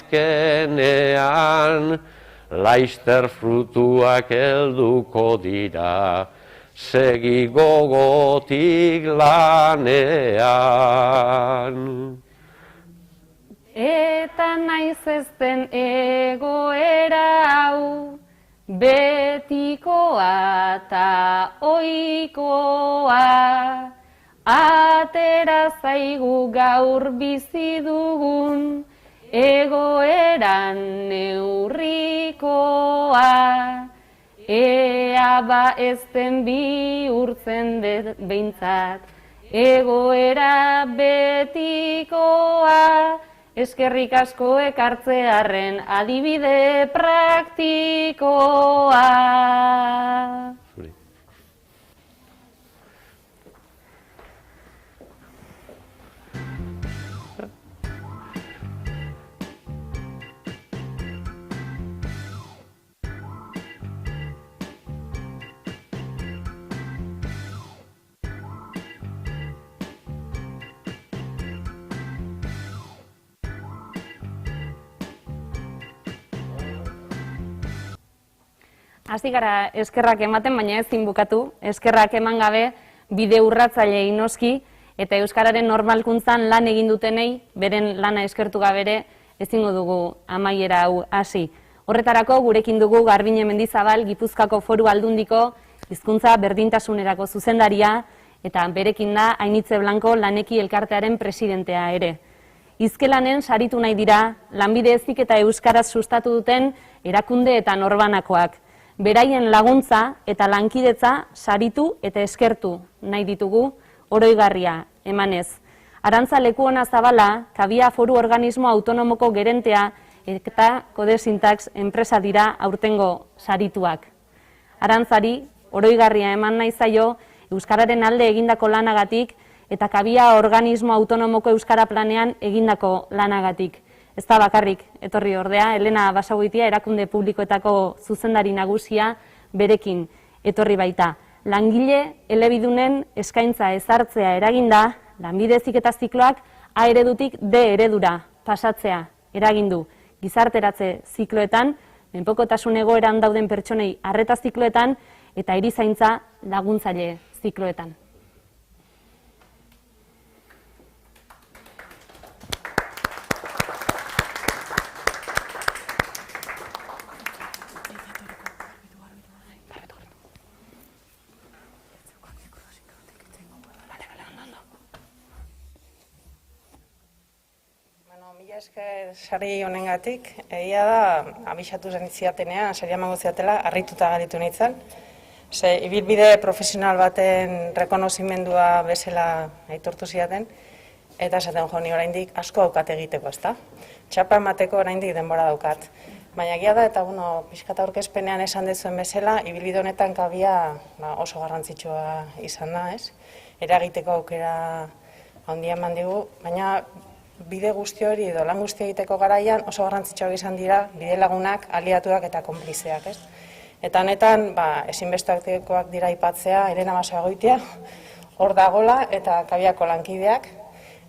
laster frutuak helduko dira, segi gogotik lanean. Eta naiz ezten egoera hau, betikoa eta ohikoa, atera zaigu gaur bizi dugun, egoeran neurrikoa, ea ba ezten bihurtzen behintzat, egoera betikoa, eskerrik asko ekartzearren adibide praktikoa. Hasi gara eskerrak ematen, baina ezin bukatu, eskerrak eman gabe bide urratzailei noski, eta euskararen normalkuntzan lan egin dutenei, beren lana eskertu gabere, ezingo dugu amaiera hau hasi. Horretarako gurekin dugu Garbine Mendizabal, Gipuzkoako Foru Aldundiko hizkuntza berdintasunerako zuzendaria, eta berekin da Ainitze Blanco Laneki elkartearen presidentea ere. Hizkelanen saritu nahi dira, lanbide heziketa euskaraz sustatu duten erakunde eta norbanakoak. Beraien laguntza eta lankidetza saritu eta eskertu nahi ditugu oroigarria emanez. Arantza Lekuona Zabala, Kabia Foru Organismo Autonomoko gerentea eta Codesintax enpresa dira aurtengo sarituak. Arantzari oroigarria eman nahi zaio euskararen alde egindako lanagatik eta Kabia Organismo Autonomoko Euskara Planean egindako lanagatik. Ez da bakarrik, etorri ordea, Elena Basagoitia erakunde publikoetako zuzendari nagusia berekin etorri baita. Langile elebidunen eskaintza ezartzea eraginda, lanbide heziketa zikloak A eredutik D eredura pasatzea eragindu. Gizarteratze zikloetan, menpekotasun egoeran dauden pertsonei arreta zikloetan eta erizaintza laguntzaile zikloetan. Esker sari honengatik, egia da, abixatu zen ziatenean, sari emango ziatela, harrituta garitu nintzen. Ze, ibilbide profesional baten rekonozimendua bezala aitortu ziaten, eta esaten jo, ni oraindik asko daukat egiteko, ezta? Txapa emateko oraindik denbora daukat. Baina egia da, eta pixkat aurkezpenean esan dezuen bezala, ibilbide honetan Kabia oso garrantzitsua izan da, ez? Eragiteko aukera handia eman digu, baina bide guzti hori edo lan guzti egiteko garaian oso garrantzitsuak izan dira bide lagunak, aliatuak eta konplizeak, ez? Eta honetan, ezinbestekoak dira aipatzea Elena Basagoitia, hor dagola eta Kabiako lankideak,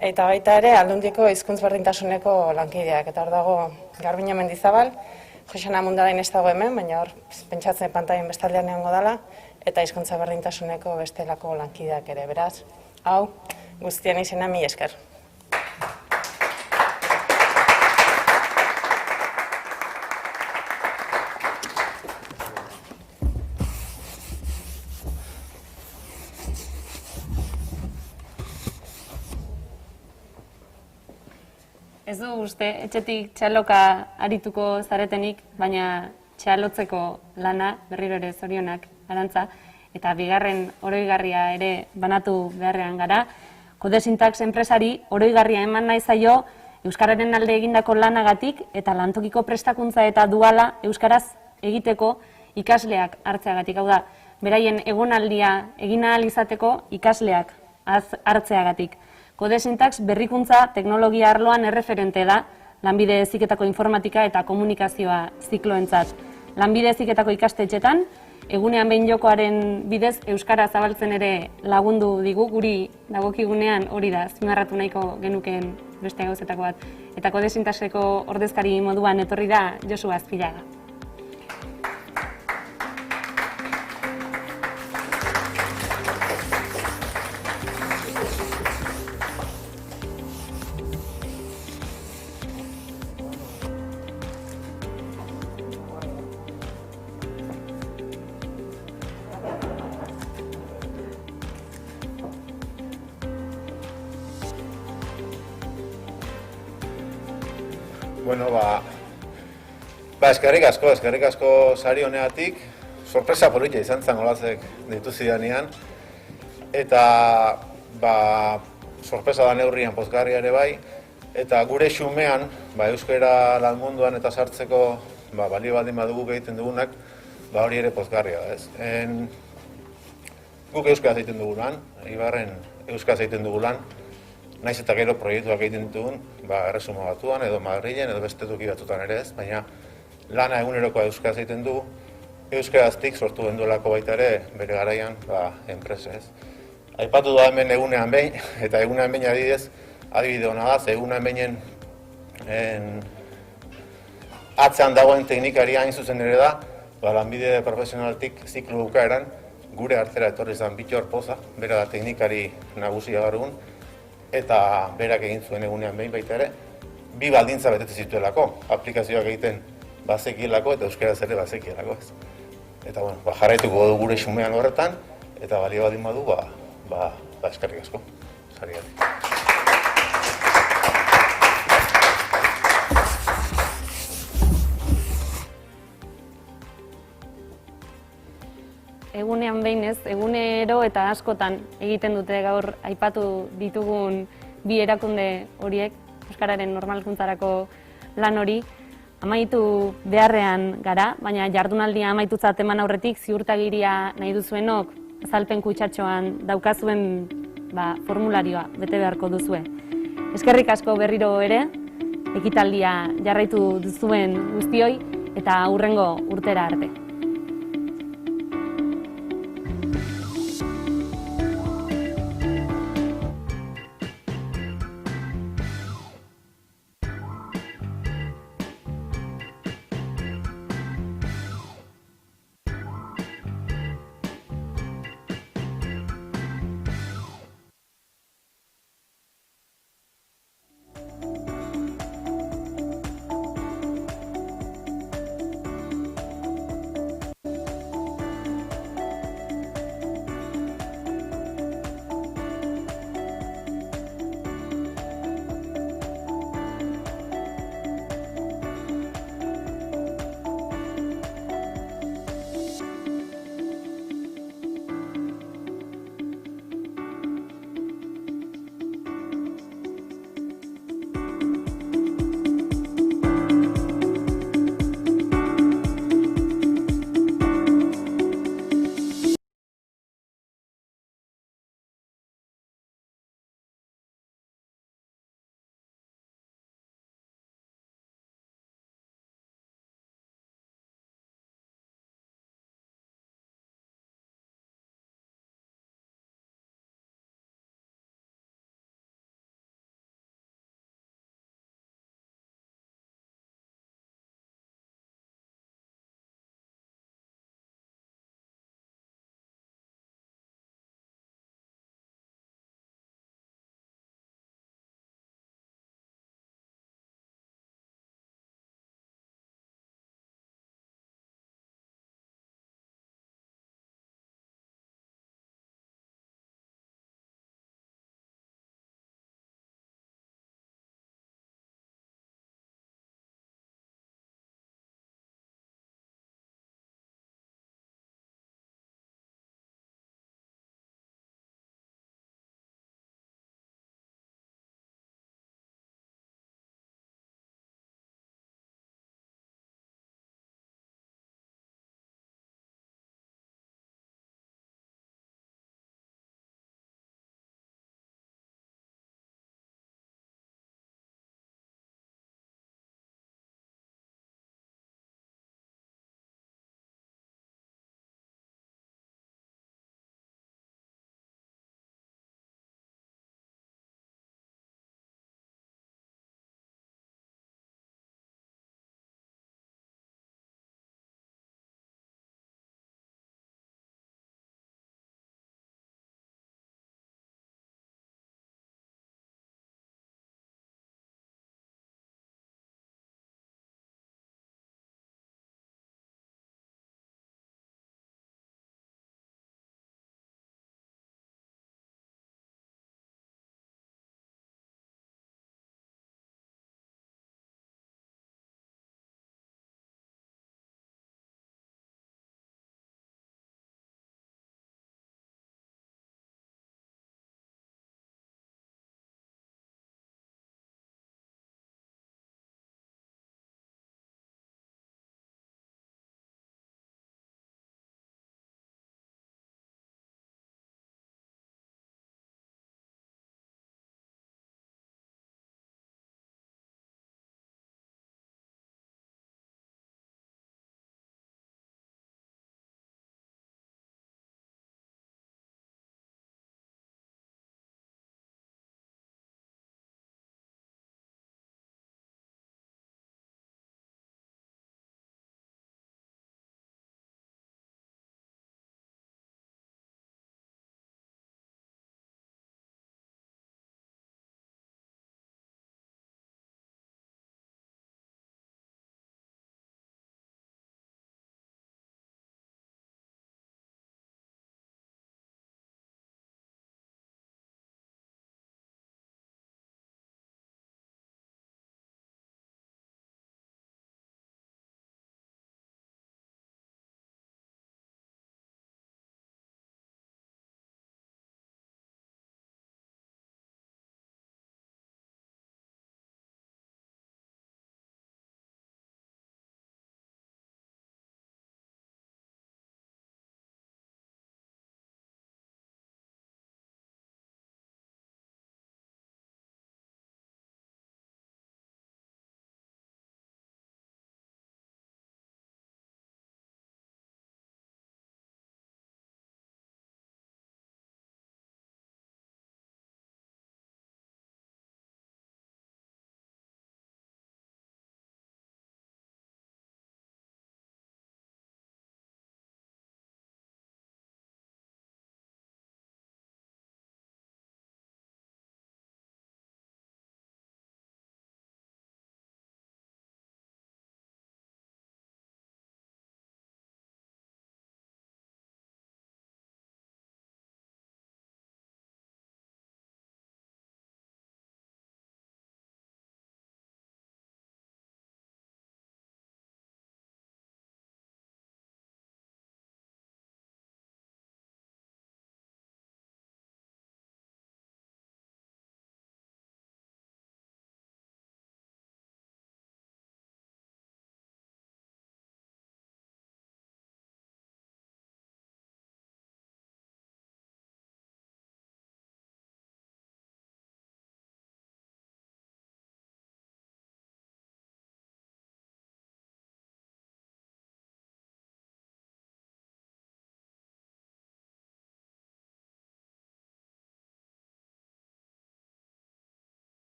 eta baita ere Aldundiko hizkuntz berdintasuneko lankideak, eta hor dago Garbine Mendizabal, Josena Mundadain ez dago hemen, baina hor pentsatzen pantailen bestaldean egongo dela, eta hizkuntza berdintasuneko bestelako lankideak ere, beraz. Hau, guztien izena mila esker. Ez du uste, etxetik txaloka arituko zaretenik, baina txalotzeko lana, berriro ere zorionak, Arantza, eta bigarren oroigarria ere banatu beharrean gara. Codesintax enpresari oroigarria eman nahi zaio euskararen alde egindako lanagatik eta lantokiko prestakuntza eta duala euskaraz egiteko ikasleak hartzeagatik. Hau da, beraien egonaldia egin ahal izateko ikasleak hartzeagatik. Codesintax berrikuntza teknologia arloan erreferente da lanbide heziketako informatika eta komunikazioa zikloentzat. Lanbide heziketako ikastetxetan, egunean behin jokoaren bidez euskara zabaltzen ere lagundu digu, guri dagokigunean hori da azpimarratu nahiko genukeen beste gauzetako bat. Eta Kodesintaseko ordezkari moduan etorri da Josu Azpillaga. Bueno, eskerrik asko sari honegatik. Sorpresa polita izan zen olazek dituzidanean. Eta, sorpresa da neurrian pozgarria ere bai. Eta gure xumean, euskara lan munduan eta sartzeko balio baldin badugu egiten dugunak, hori ere pozgarria da, ez? Guk euskaraz egiten dugu lan, Ibarren euskaraz egiten dugu lan, naiz eta gero proiektuak egiten ditugun, Erresuma Batuan edo Madrilen edo beste toki batzutan ere ez, baina lana egunerokoa euskaraz egiten dugu, euskaraztik sortu den duelako baita ere bere garaian enpresa ez. Aipatu da hemen egunean behin, eta egunean behin adibide hona da, egunean behinen atzean dagoen teknikaria hain zuzen ere da, lanbide profesionaltik ziklo bukaeran, gure artera etorri zen Bittor Poza, bera da teknikari nagusia gaur egun, eta berak egin zuen egunean behin baita ere, bi baldintza betete zituelako, aplikazioak egiten bazekielako eta euskaraz ere bazekielako ez. Eta jarraituko du gure xumean horretan, eta balio baldin badu, eskerrik asko. Sarigatik. Egunean behin ez, egunero eta askotan egiten dute gaur aipatu ditugun bi erakunde horiek, euskararen normalkuntzarako lan hori, amaitu beharrean gara, baina jardunaldia amaitutzat eman aurretik ziurtagiria nahi duzuenok azalpen kutsatxoan daukazuen formularioa bete beharko duzue. Eskerrik asko berriro ere, ekitaldia jarraitu duzuen guztioi eta hurrengo urtera arte.